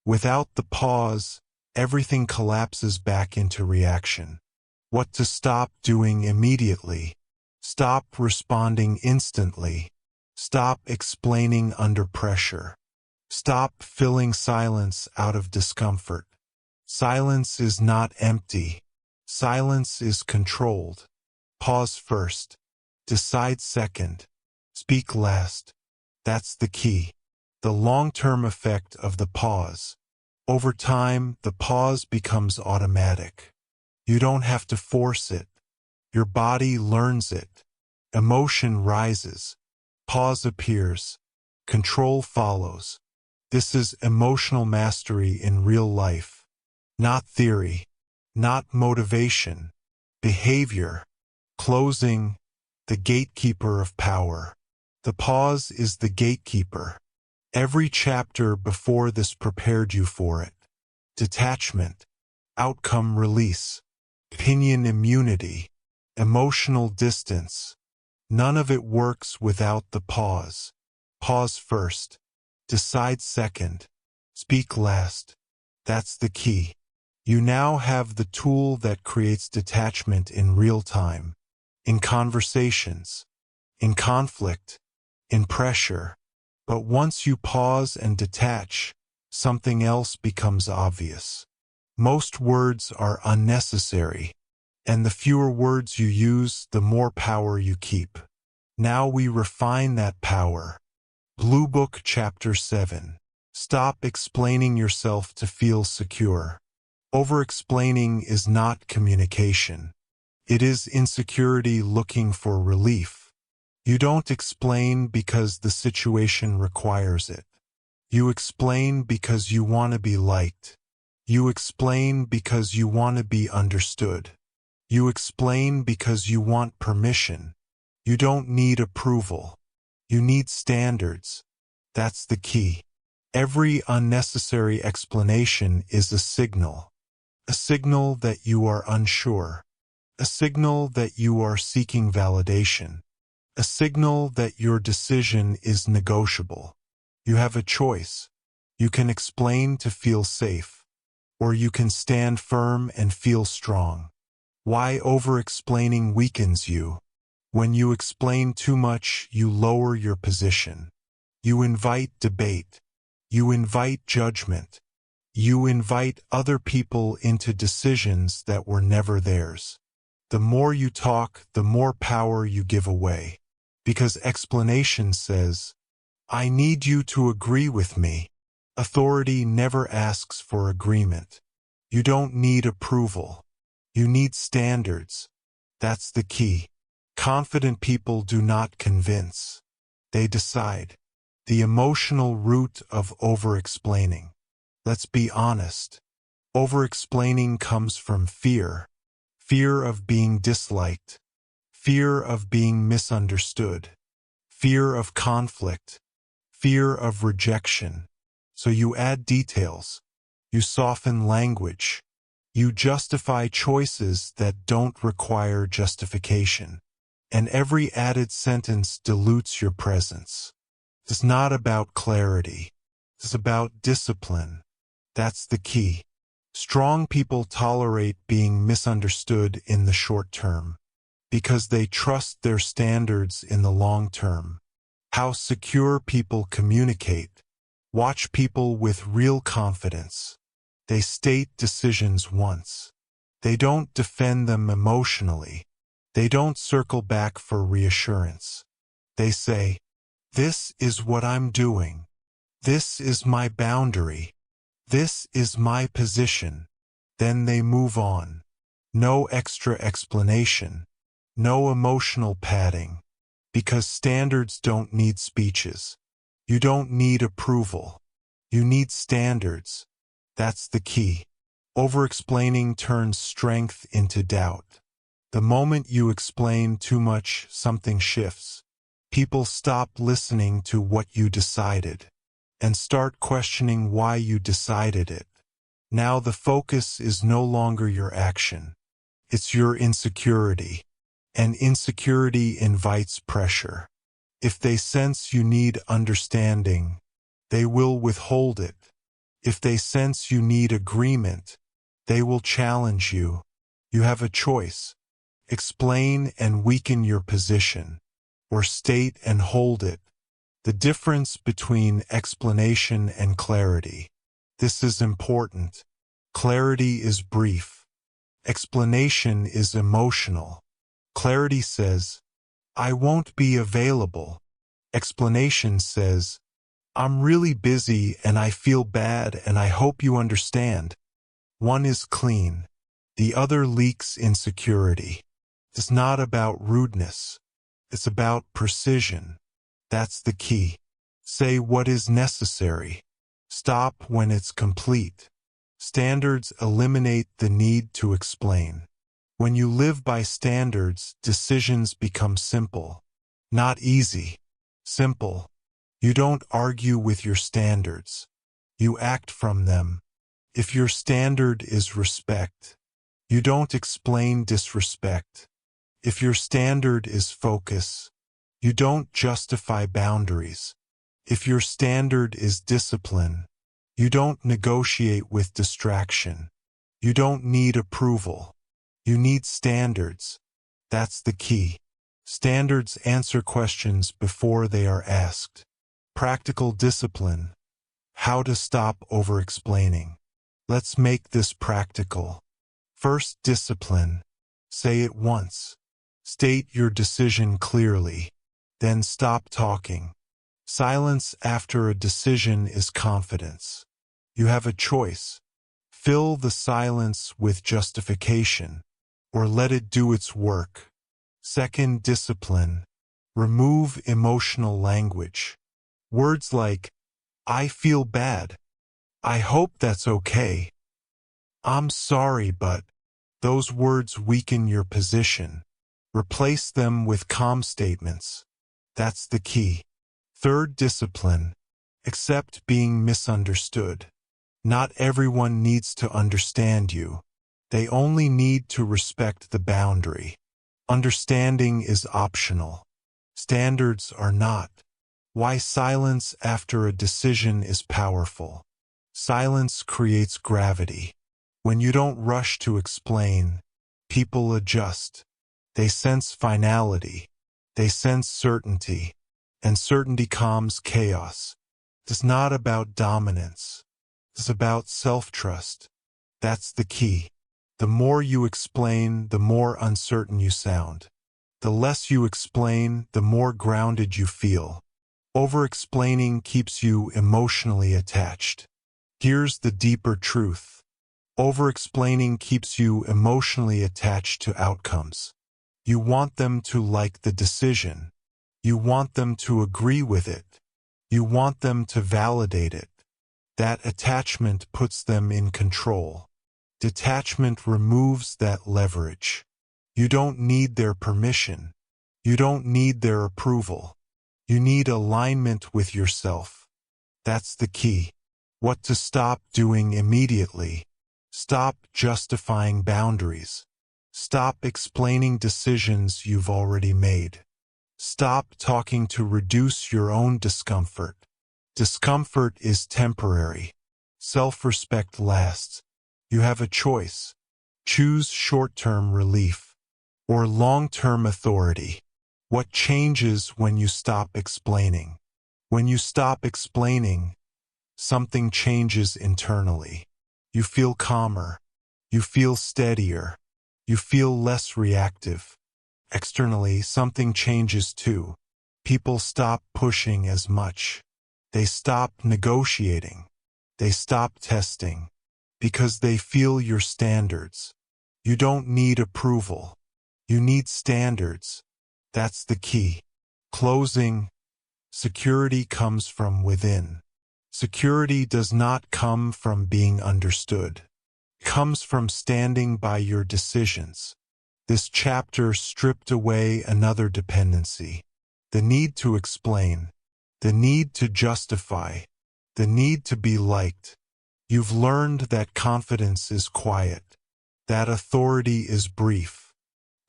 Without the pause, everything collapses back into reaction. What to stop doing immediately. Stop responding instantly. Stop explaining under pressure. Stop filling silence out of discomfort. Silence is not empty. Silence is controlled. Pause first. Decide second. Speak last. That's the key. The long-term effect of the pause. Over time, the pause becomes automatic. You don't have to force it. Your body learns it. Emotion rises. Pause appears. Control follows. This is emotional mastery in real life. Not theory. Not motivation. Behavior. Closing. The gatekeeper of power. The pause is the gatekeeper. Every chapter before this prepared you for it. Detachment. Outcome release. Opinion immunity. Emotional distance. None of it works without the pause. Pause first. Decide second. Speak last. That's the key. You now have the tool that creates detachment in real time. In conversations. In conflict. In pressure. But once you pause and detach, something else becomes obvious. Most words are unnecessary. And the fewer words you use, the more power you keep. Now we refine that power. Blue Book Chapter 7. Stop explaining yourself to feel secure. Over-explaining is not communication. It is insecurity looking for relief. You don't explain because the situation requires it. You explain because you want to be liked. You explain because you want to be understood. You explain because you want permission. You don't need approval. You need standards. That's the key. Every unnecessary explanation is a signal that you are unsure, a signal that you are seeking validation, a signal that your decision is negotiable. You have a choice. You can explain to feel safe, or you can stand firm and feel strong. Why over-explaining weakens you? When you explain too much, you lower your position. You invite debate. You invite judgment. You invite other people into decisions that were never theirs. The more you talk, the more power you give away. Because explanation says, I need you to agree with me. Authority never asks for agreement. You don't need approval. You need standards. That's the key. Confident people do not convince. They decide. The emotional root of over-explaining. Let's be honest. Over-explaining comes from fear. Fear of being disliked. Fear of being misunderstood. Fear of conflict. Fear of rejection. So you add details. You soften language. You justify choices that don't require justification. And every added sentence dilutes your presence. It's not about clarity. It's about discipline. That's the key. Strong people tolerate being misunderstood in the short term because they trust their standards in the long term. How secure people communicate. Watch people with real confidence. They state decisions once. They don't defend them emotionally. They don't circle back for reassurance. They say, this is what I'm doing. This is my boundary. This is my position. Then they move on. No extra explanation. No emotional padding. Because standards don't need speeches. You don't need approval. You need standards. That's the key. Over-explaining turns strength into doubt. The moment you explain too much, something shifts. People stop listening to what you decided and start questioning why you decided it. Now the focus is no longer your action. It's your insecurity. And insecurity invites pressure. If they sense you need understanding, they will withhold it. If they sense you need agreement, they will challenge you. You have a choice. Explain and weaken your position, or state and hold it. The difference between explanation and clarity. This is important. Clarity is brief. Explanation is emotional. Clarity says, I won't be available. Explanation says, I'm really busy and I feel bad and I hope you understand. One is clean. The other leaks insecurity. It's not about rudeness. It's about precision. That's the key. Say what is necessary. Stop when it's complete. Standards eliminate the need to explain. When you live by standards, decisions become simple. Not easy. Simple. You don't argue with your standards. You act from them. If your standard is respect, you don't explain disrespect. If your standard is focus, you don't justify boundaries. If your standard is discipline, you don't negotiate with distraction. You don't need approval. You need standards. That's the key. Standards answer questions before they are asked. Practical discipline. How to stop over-explaining. Let's make this practical. First, discipline. Say it once. State your decision clearly. Then stop talking. Silence after a decision is confidence. You have a choice. Fill the silence with justification, or let it do its work. Second, discipline. Remove emotional language. Words like, I feel bad. I hope that's okay. I'm sorry, but those words weaken your position. Replace them with calm statements. That's the key. Third, discipline. Accept being misunderstood. Not everyone needs to understand you. They only need to respect the boundary. Understanding is optional. Standards are not. Why silence after a decision is powerful. Silence creates gravity. When you don't rush to explain, people adjust. They sense finality. They sense certainty. And certainty calms chaos. It's not about dominance. It's about self-trust. That's the key. The more you explain, the more uncertain you sound. The less you explain, the more grounded you feel. Over-explaining keeps you emotionally attached. Here's the deeper truth. Over-explaining keeps you emotionally attached to outcomes. You want them to like the decision. You want them to agree with it. You want them to validate it. That attachment puts them in control. Detachment removes that leverage. You don't need their permission. You don't need their approval. You need alignment with yourself. That's the key. What to stop doing immediately. Stop justifying boundaries. Stop explaining decisions you've already made. Stop talking to reduce your own discomfort. Discomfort is temporary. Self-respect lasts. You have a choice. Choose short-term relief or long-term authority. What changes when you stop explaining? When you stop explaining, something changes internally. You feel calmer. You feel steadier. You feel less reactive. Externally, something changes too. People stop pushing as much. They stop negotiating. They stop testing. Because they feel your standards. You don't need approval. You need standards. That's the key. Closing. Security comes from within. Security does not come from being understood. It comes from standing by your decisions. This chapter stripped away another dependency. The need to explain. The need to justify. The need to be liked. You've learned that confidence is quiet. That authority is brief.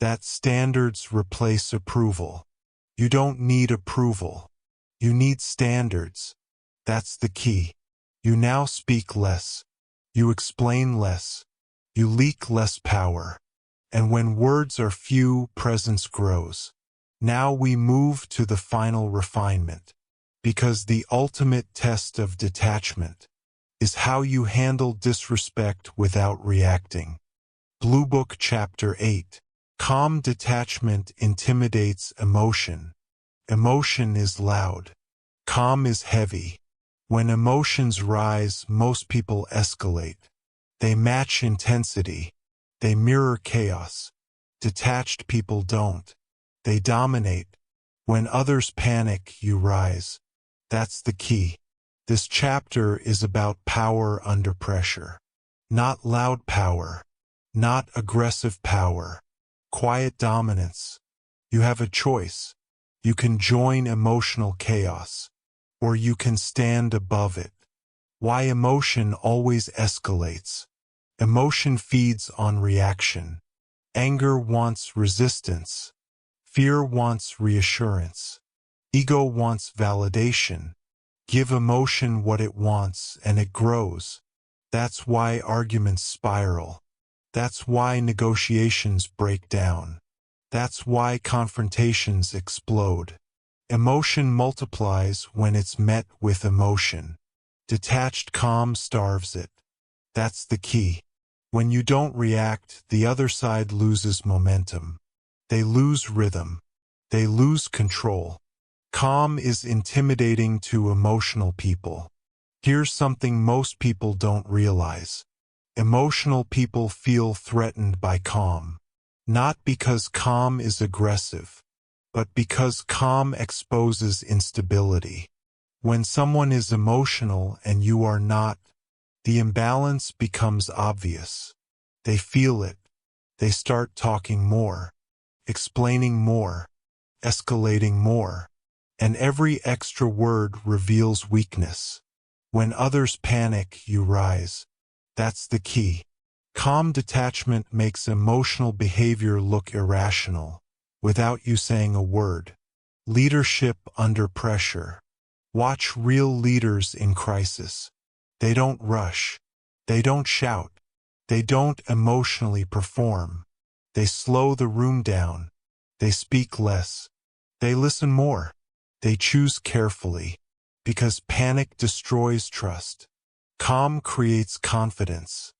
That standards replace approval. You don't need approval. You need standards. That's the key. You now speak less. You explain less. You leak less power. And when words are few, presence grows. Now we move to the final refinement. Because the ultimate test of detachment is how you handle disrespect without reacting. Blue Book Chapter 8. Calm detachment intimidates emotion. Emotion is loud. Calm is heavy. When emotions rise, most people escalate. They match intensity. They mirror chaos. Detached people don't. They dominate. When others panic, you rise. That's the key. This chapter is about power under pressure. Not loud power. Not aggressive power. Quiet dominance. You have a choice. You can join emotional chaos, or you can stand above it. Why emotion always escalates. Emotion feeds on reaction. Anger wants resistance. Fear wants reassurance. Ego wants validation. Give emotion what it wants and it grows. That's why arguments spiral. That's why negotiations break down. That's why confrontations explode. Emotion multiplies when it's met with emotion. Detached calm starves it. That's the key. When you don't react, the other side loses momentum. They lose rhythm. They lose control. Calm is intimidating to emotional people. Here's something most people don't realize. Emotional people feel threatened by calm. Not because calm is aggressive, but because calm exposes instability. When someone is emotional and you are not, the imbalance becomes obvious. They feel it. They start talking more, explaining more, escalating more, and every extra word reveals weakness. When others panic, you rise. That's the key. Calm detachment makes emotional behavior look irrational, without you saying a word. Leadership under pressure. Watch real leaders in crisis. They don't rush. They don't shout. They don't emotionally perform. They slow the room down. They speak less. They listen more. They choose carefully. Because panic destroys trust. Calm creates confidence.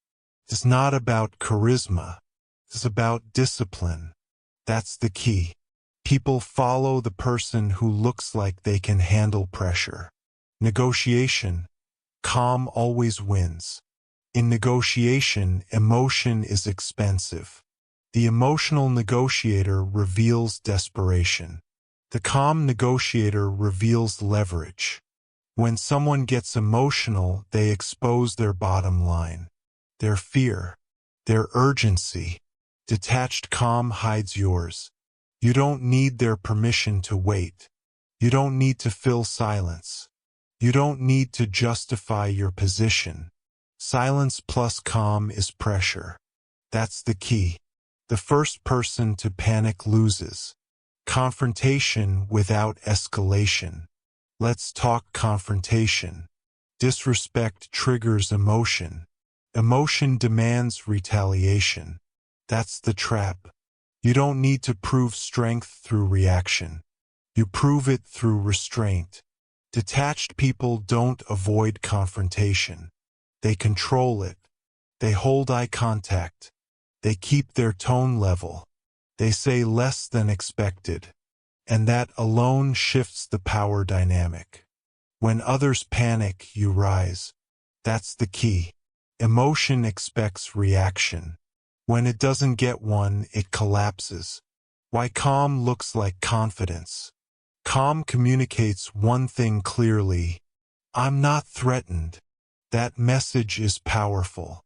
It's not about charisma. It's about discipline. That's the key. People follow the person who looks like they can handle pressure. Negotiation. Calm always wins. In negotiation, emotion is expensive. The emotional negotiator reveals desperation. The calm negotiator reveals leverage. When someone gets emotional, they expose their bottom line, their fear, their urgency. Detached calm hides yours. You don't need their permission to wait. You don't need to fill silence. You don't need to justify your position. Silence plus calm is pressure. That's the key. The first person to panic loses. Confrontation without escalation. Let's talk confrontation. Disrespect triggers emotion. Emotion demands retaliation. That's the trap. You don't need to prove strength through reaction. You prove it through restraint. Detached people don't avoid confrontation. They control it. They hold eye contact. They keep their tone level. They say less than expected. And that alone shifts the power dynamic. When others panic, you rise. That's the key. Emotion expects reaction. When it doesn't get one, it collapses. Why calm looks like confidence. Calm communicates one thing clearly. I'm not threatened. That message is powerful.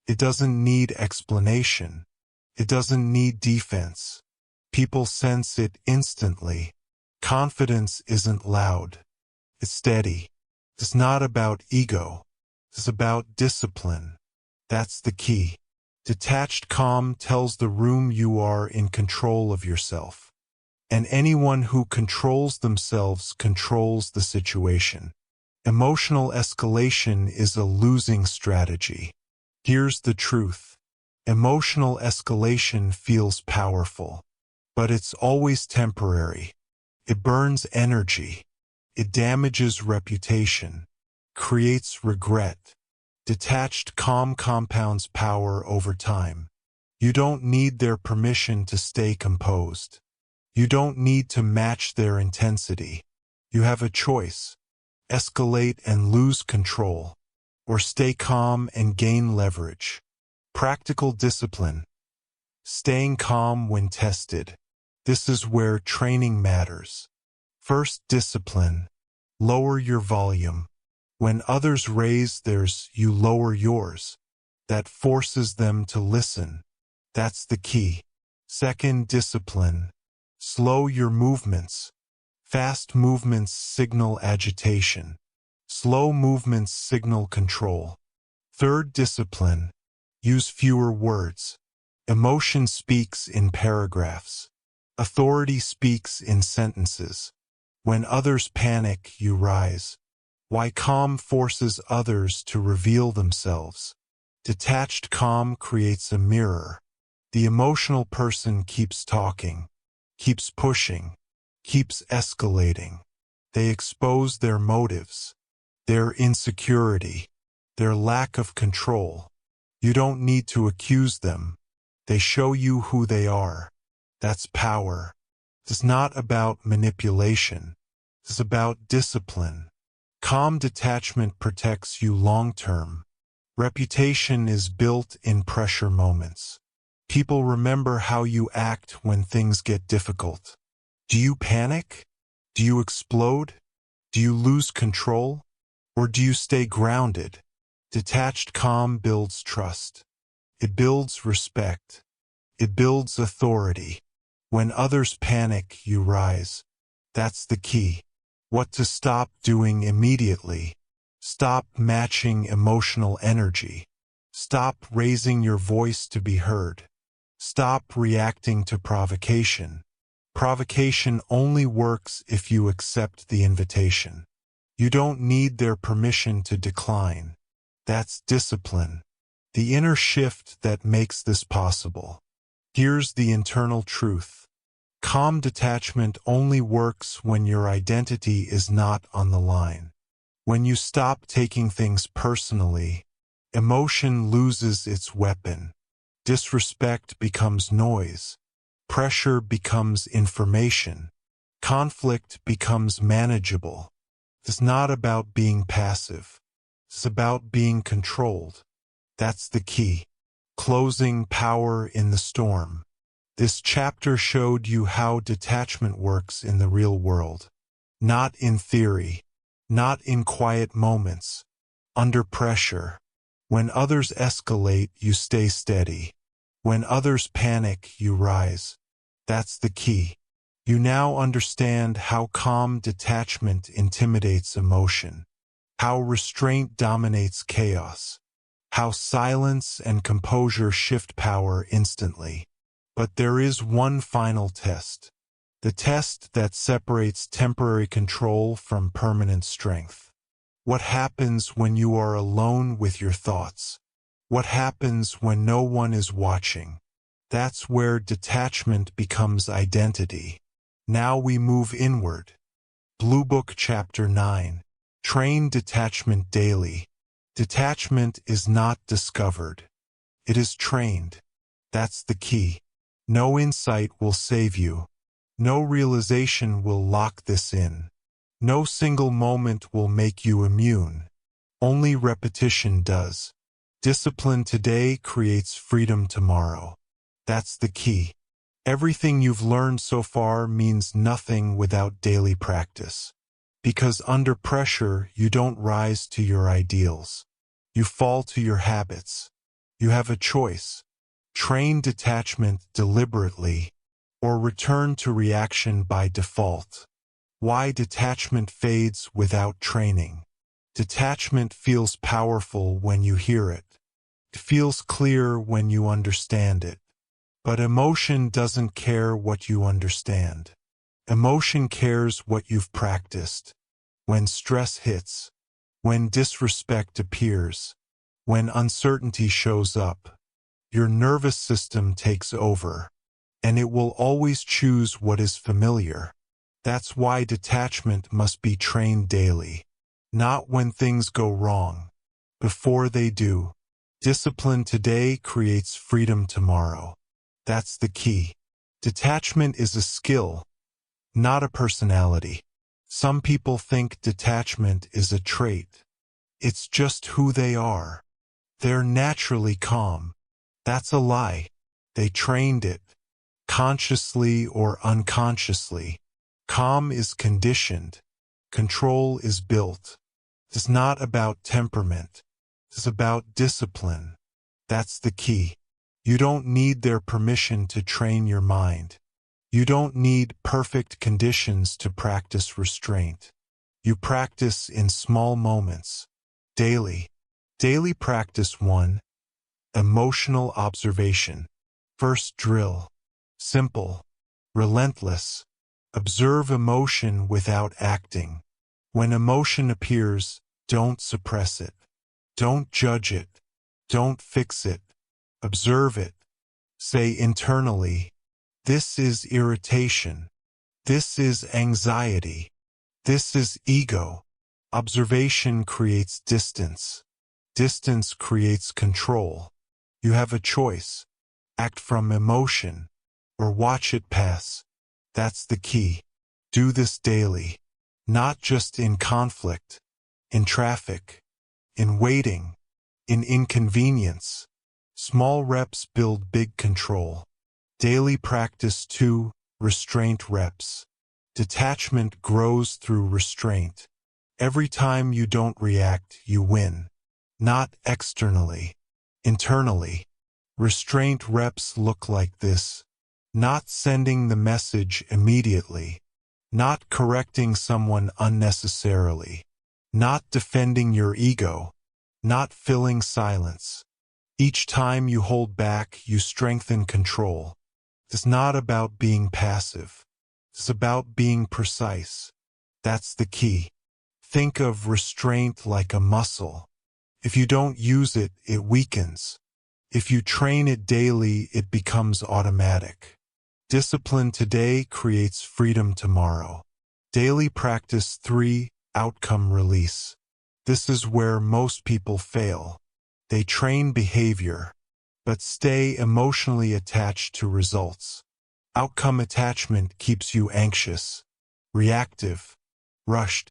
It doesn't need explanation. It doesn't need defense. People sense it instantly. Confidence isn't loud. It's steady. It's not about ego. It's about discipline. That's the key. Detached calm tells the room you are in control of yourself. And anyone who controls themselves controls the situation. Emotional escalation is a losing strategy. Here's the truth. Emotional escalation feels powerful. But it's always temporary. It burns energy. It damages reputation. Creates regret. Detached calm compounds power over time. You don't need their permission to stay composed. You don't need to match their intensity. You have a choice. Escalate and lose control. Or stay calm and gain leverage. Practical discipline. Staying calm when tested. This is where training matters. First, discipline. Lower your volume. When others raise theirs, you lower yours. That forces them to listen. That's the key. Second, discipline. Slow your movements. Fast movements signal agitation. Slow movements signal control. Third, discipline. Use fewer words. Emotion speaks in paragraphs. Authority speaks in sentences. When others panic, you rise. Why calm forces others to reveal themselves. Detached calm creates a mirror. The emotional person keeps talking, keeps pushing, keeps escalating. They expose their motives, their insecurity, their lack of control. You don't need to accuse them. They show you who they are. That's power. It's not about manipulation. It's about discipline. Calm detachment protects you long-term. Reputation is built in pressure moments. People remember how you act when things get difficult. Do you panic? Do you explode? Do you lose control? Or do you stay grounded? Detached calm builds trust. It builds respect. It builds authority. When others panic, you rise. That's the key. What to stop doing immediately. Stop matching emotional energy. Stop raising your voice to be heard. Stop reacting to provocation. Provocation only works if you accept the invitation. You don't need their permission to decline. That's discipline. The inner shift that makes this possible. Here's the internal truth. Calm detachment only works when your identity is not on the line. When you stop taking things personally, emotion loses its weapon. Disrespect becomes noise. Pressure becomes information. Conflict becomes manageable. It's not about being passive. It's about being controlled. That's the key. Closing power in the storm. This chapter showed you how detachment works in the real world. Not in theory. Not in quiet moments. Under pressure. When others escalate, you stay steady. When others panic, you rise. That's the key. You now understand how calm detachment intimidates emotion. How restraint dominates chaos. How silence and composure shift power instantly. But there is one final test. The test that separates temporary control from permanent strength. What happens when you are alone with your thoughts? What happens when no one is watching? That's where detachment becomes identity. Now we move inward. Blue Book Chapter 9. Train detachment daily. Detachment is not discovered. It is trained. That's the key. No insight will save you. No realization will lock this in. No single moment will make you immune. Only repetition does. Discipline today creates freedom tomorrow. That's the key. Everything you've learned so far means nothing without daily practice. Because under pressure, you don't rise to your ideals. You fall to your habits. You have a choice. Train detachment deliberately, or return to reaction by default. Why detachment fades without training. Detachment feels powerful when you hear it. It feels clear when you understand it. But emotion doesn't care what you understand. Emotion cares what you've practiced. When stress hits, when disrespect appears, when uncertainty shows up, your nervous system takes over, and it will always choose what is familiar. That's why detachment must be trained daily. Not when things go wrong. Before they do. Discipline today creates freedom tomorrow. That's the key. Detachment is a skill, not a personality. Some people think detachment is a trait. It's just who they are. They're naturally calm. That's a lie. They trained it, consciously or unconsciously. Calm is conditioned. Control is built. It's not about temperament. It's about discipline. That's the key. You don't need their permission to train your mind. You don't need perfect conditions to practice restraint. You practice in small moments. Daily. Daily practice 1. Emotional observation. First drill. Simple. Relentless. Observe emotion without acting. When emotion appears, don't suppress it. Don't judge it. Don't fix it. Observe it. Say internally, this is irritation. This is anxiety. This is ego. Observation creates distance. Distance creates control. You have a choice. Act from emotion, or watch it pass. That's the key. Do this daily. Not just in conflict, in traffic, in waiting, in inconvenience. Small reps build big control. Daily practice 2, restraint reps. Detachment grows through restraint. Every time you don't react, you win. Not externally, internally. Restraint reps look like this. Not sending the message immediately. Not correcting someone unnecessarily. Not defending your ego. Not filling silence. Each time you hold back, you strengthen control. It's not about being passive. It's about being precise. That's the key. Think of restraint like a muscle. If you don't use it, it weakens. If you train it daily, it becomes automatic. Discipline today creates freedom tomorrow. Daily practice 3, outcome release. This is where most people fail. They train behavior, but stay emotionally attached to results. Outcome attachment keeps you anxious, reactive, rushed.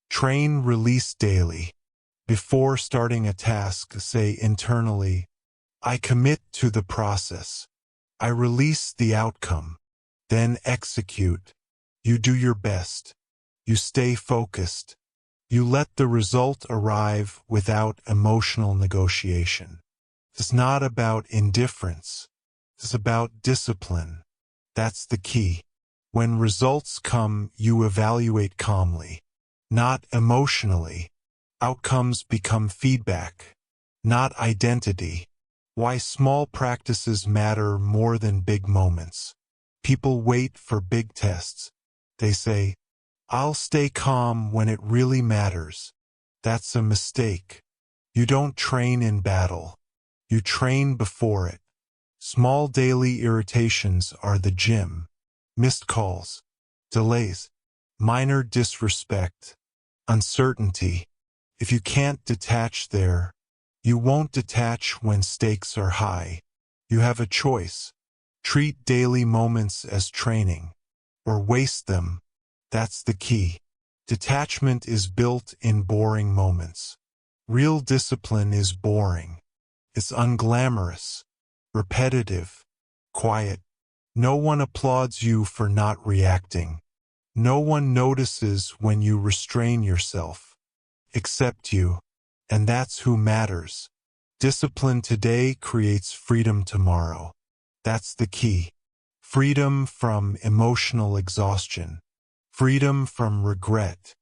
Train release daily. Before starting a task, say internally, I commit to the process. I release the outcome. Then execute. You do your best. You stay focused. You let the result arrive without emotional negotiation. It's not about indifference. It's about discipline. That's the key. When results come, you evaluate calmly, not emotionally. Outcomes become feedback, not identity. Why small practices matter more than big moments. People wait for big tests. They say, I'll stay calm when it really matters. That's a mistake. You don't train in battle. You train before it. Small daily irritations are the gym. Missed calls, delays, minor disrespect, uncertainty. If you can't detach there, you won't detach when stakes are high. You have a choice. Treat daily moments as training, or waste them. That's the key. Detachment is built in boring moments. Real discipline is boring. It's unglamorous, repetitive, quiet. No one applauds you for not reacting. No one notices when you restrain yourself. Except you. And that's who matters. Discipline today creates freedom tomorrow. That's the key. Freedom from emotional exhaustion. Freedom from regret.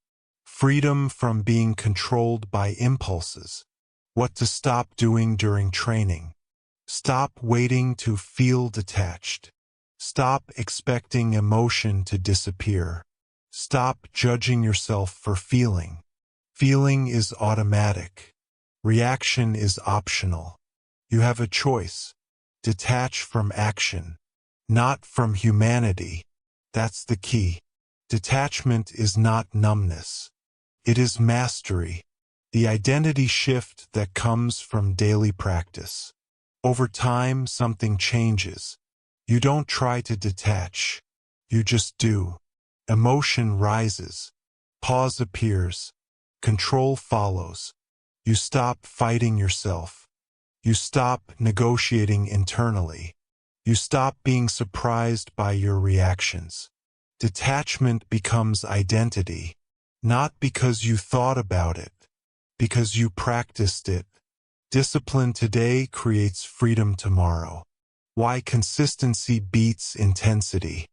Freedom from being controlled by impulses. What to stop doing during training. Stop waiting to feel detached. Stop expecting emotion to disappear. Stop judging yourself for feeling. Feeling is automatic. Reaction is optional. You have a choice. Detach from action, not from humanity. That's the key. Detachment is not numbness. It is mastery. The identity shift that comes from daily practice. Over time, something changes. You don't try to detach. You just do. Emotion rises. Pause appears. Control follows. You stop fighting yourself. You stop negotiating internally. You stop being surprised by your reactions. Detachment becomes identity, not because you thought about it, because you practiced it. Discipline today creates freedom tomorrow. Why consistency beats intensity.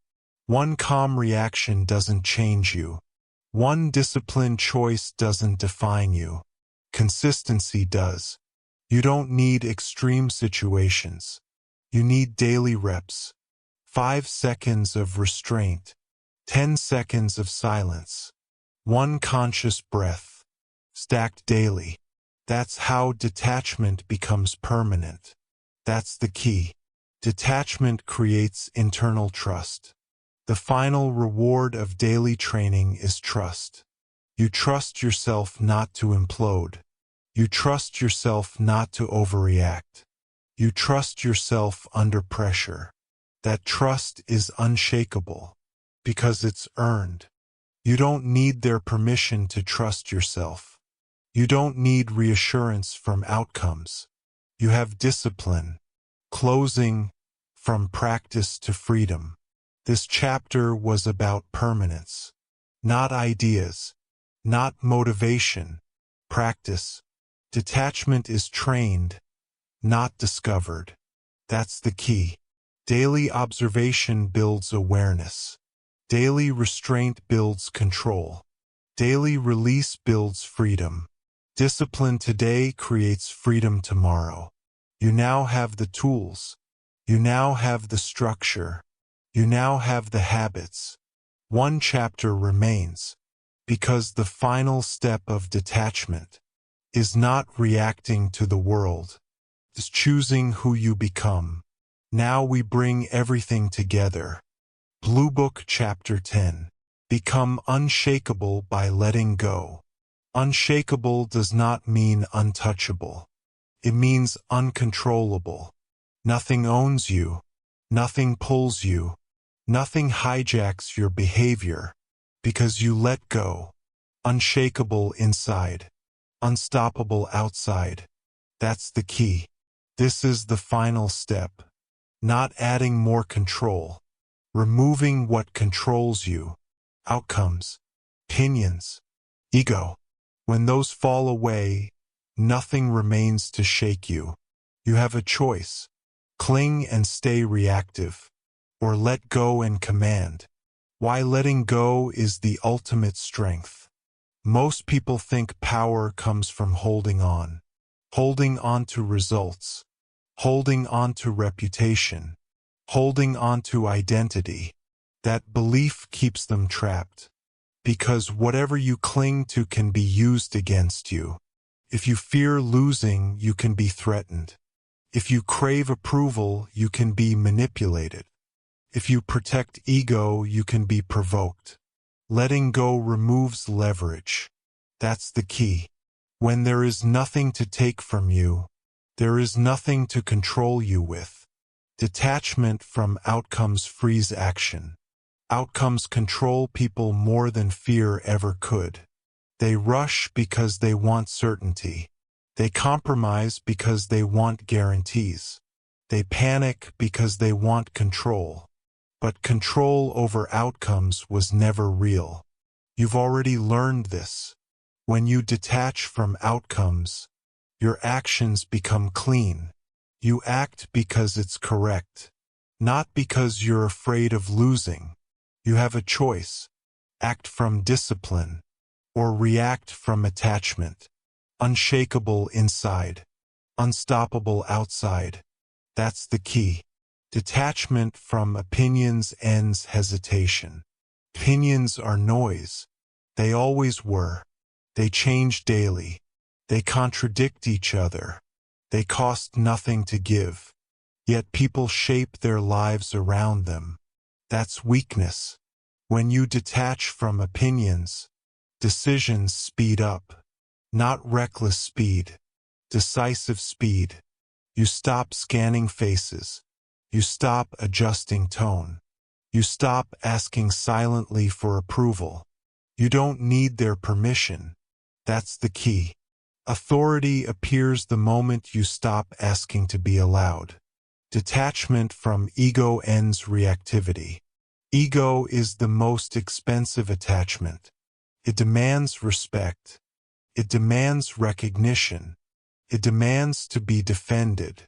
One calm reaction doesn't change you. One disciplined choice doesn't define you. Consistency does. You don't need extreme situations. You need daily reps. 5 seconds of restraint. 10 seconds of silence. 1 conscious breath. Stacked daily. That's how detachment becomes permanent. That's the key. Detachment creates internal trust. The final reward of daily training is trust. You trust yourself not to implode. You trust yourself not to overreact. You trust yourself under pressure. That trust is unshakable because it's earned. You don't need their permission to trust yourself. You don't need reassurance from outcomes. You have discipline. Closing, from practice to freedom. This chapter was about permanence. Not ideas. Not motivation. Practice. Detachment is trained, not discovered. That's the key. Daily observation builds awareness. Daily restraint builds control. Daily release builds freedom. Discipline today creates freedom tomorrow. You now have the tools. You now have the structure. You now have the habits. One chapter remains, because the final step of detachment is not reacting to the world. It's choosing who you become. Now we bring everything together. Blue Book Chapter 10. Become unshakable by letting go. Unshakable does not mean untouchable. It means uncontrollable. Nothing owns you. Nothing pulls you. Nothing hijacks your behavior, because you let go. Unshakable inside. Unstoppable outside. That's the key. This is the final step. Not adding more control. Removing what controls you. Outcomes. Opinions. Ego. When those fall away, nothing remains to shake you. You have a choice. Cling and stay reactive, or let go and command. Why letting go is the ultimate strength. Most people think power comes from holding on to results, holding on to reputation, holding on to identity. That belief keeps them trapped, because whatever you cling to can be used against you. If you fear losing, you can be threatened. If you crave approval, you can be manipulated. If you protect ego, you can be provoked. Letting go removes leverage. That's the key. When there is nothing to take from you, there is nothing to control you with. Detachment from outcomes frees action. Outcomes control people more than fear ever could. They rush because they want certainty. They compromise because they want guarantees. They panic because they want control. But control over outcomes was never real. You've already learned this. When you detach from outcomes, your actions become clean. You act because it's correct, not because you're afraid of losing. You have a choice. Act from discipline, or react from attachment. Unshakable inside, unstoppable outside. That's the key. Detachment from opinions ends hesitation. Opinions are noise. They always were. They change daily. They contradict each other. They cost nothing to give. Yet people shape their lives around them. That's weakness. When you detach from opinions, decisions speed up. Not reckless speed. Decisive speed. You stop scanning faces. You stop adjusting tone. You stop asking silently for approval. You don't need their permission. That's the key. Authority appears the moment you stop asking to be allowed. Detachment from ego ends reactivity. Ego is the most expensive attachment. It demands respect. It demands recognition. It demands to be defended.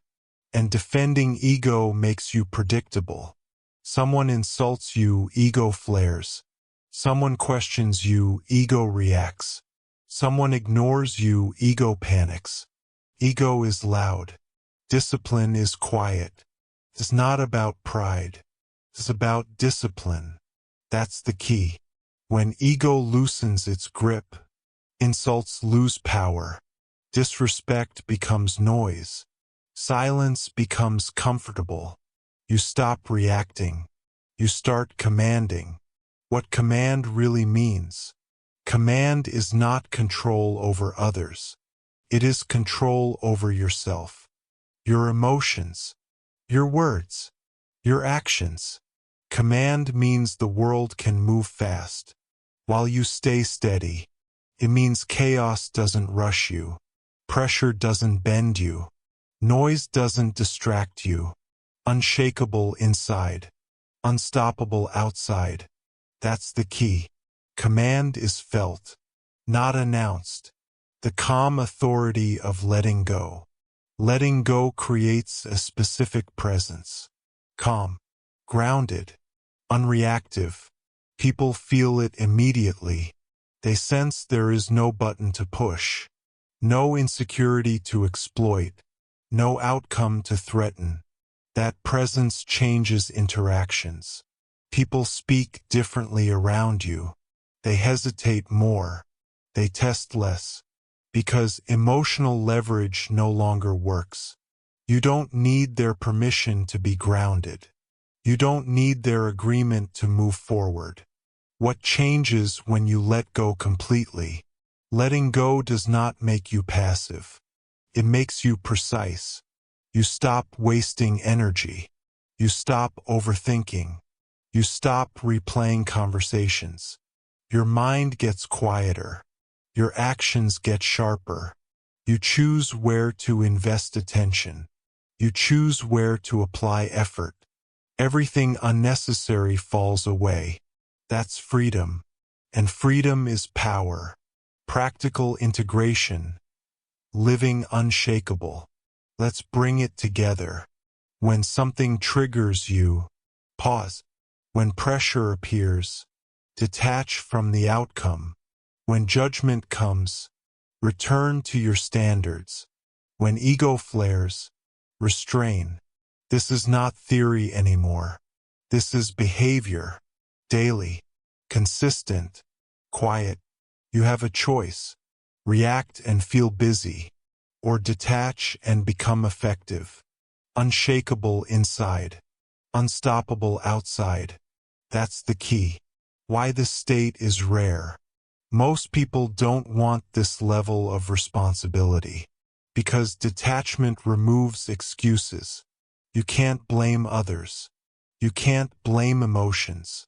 And defending ego makes you predictable. Someone insults you, ego flares. Someone questions you, ego reacts. Someone ignores you, ego panics. Ego is loud. Discipline is quiet. It's not about pride. It's about discipline. That's the key. When ego loosens its grip, insults lose power. Disrespect becomes noise. Silence becomes comfortable. You stop reacting. You start commanding. What command really means. Command is not control over others. It is control over yourself. Your emotions. Your words. Your actions. Command means the world can move fast, while you stay steady. It means chaos doesn't rush you. Pressure doesn't bend you. Noise doesn't distract you. Unshakable inside. Unstoppable outside. That's the key. Command is felt, not announced. The calm authority of letting go. Letting go creates a specific presence. Calm, grounded, unreactive. People feel it immediately. They sense there is no button to push, no insecurity to exploit, no outcome to threaten. That presence changes interactions. People speak differently around you. They hesitate more. They test less. Because emotional leverage no longer works. You don't need their permission to be grounded. You don't need their agreement to move forward. What changes when you let go completely? Letting go does not make you passive. It makes you precise. You stop wasting energy. You stop overthinking. You stop replaying conversations. Your mind gets quieter. Your actions get sharper. You choose where to invest attention. You choose where to apply effort. Everything unnecessary falls away. That's freedom. And freedom is power. Practical integration. Living unshakable. Let's bring it together. When something triggers you, pause. When pressure appears, detach from the outcome. When judgment comes, return to your standards. When ego flares, restrain. This is not theory anymore. This is behavior. Daily, consistent, quiet. You have a choice. React and feel busy, or detach and become effective. Unshakable inside, unstoppable outside. That's the key. Why this state is rare. Most people don't want this level of responsibility. Because detachment removes excuses. You can't blame others. You can't blame emotions.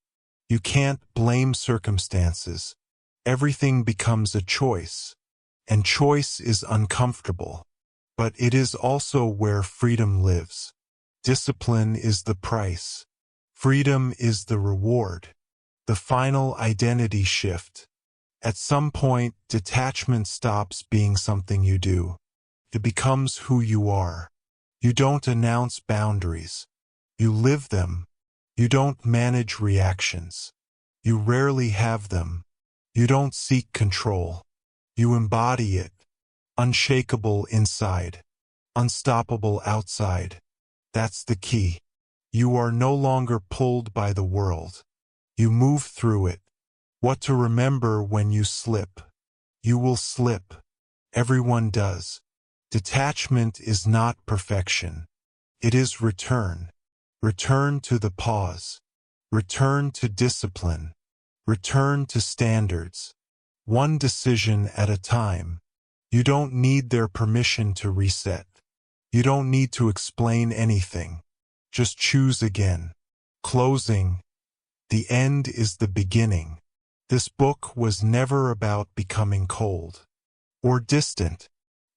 You can't blame circumstances. Everything becomes a choice. And choice is uncomfortable. But it is also where freedom lives. Discipline is the price. Freedom is the reward. The final identity shift. At some point, detachment stops being something you do. It becomes who you are. You don't announce boundaries. You live them. You don't manage reactions. You rarely have them. You don't seek control. You embody it. Unshakable inside. Unstoppable outside. That's the key. You are no longer pulled by the world. You move through it. What to remember when you slip. You will slip. Everyone does. Detachment is not perfection. It is return. Return to the pause. Return to discipline. Return to standards. One decision at a time. You don't need their permission to reset. You don't need to explain anything. Just choose again. Closing. The end is the beginning. This book was never about becoming cold, or distant,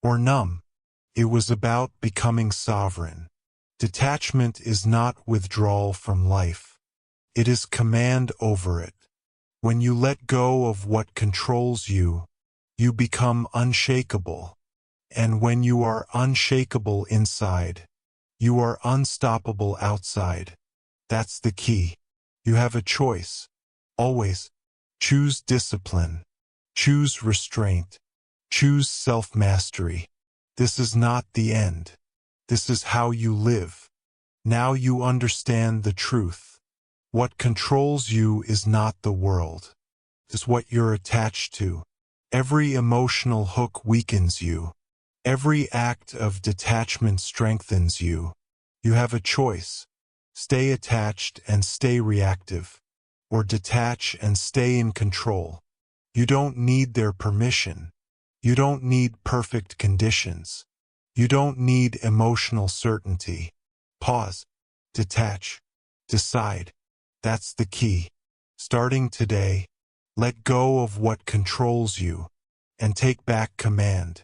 or numb. It was about becoming sovereign. Detachment is not withdrawal from life. It is command over it. When you let go of what controls you, you become unshakable. And when you are unshakable inside, you are unstoppable outside. That's the key. You have a choice. Always. Choose discipline. Choose restraint. Choose self-mastery. This is not the end. This is how you live. Now you understand the truth. What controls you is not the world. It's what you're attached to. Every emotional hook weakens you. Every act of detachment strengthens you. You have a choice. Stay attached and stay reactive. Or detach and stay in control. You don't need their permission. You don't need perfect conditions. You don't need emotional certainty. Pause. Detach. Decide. That's the key. Starting today, let go of what controls you. and take back command.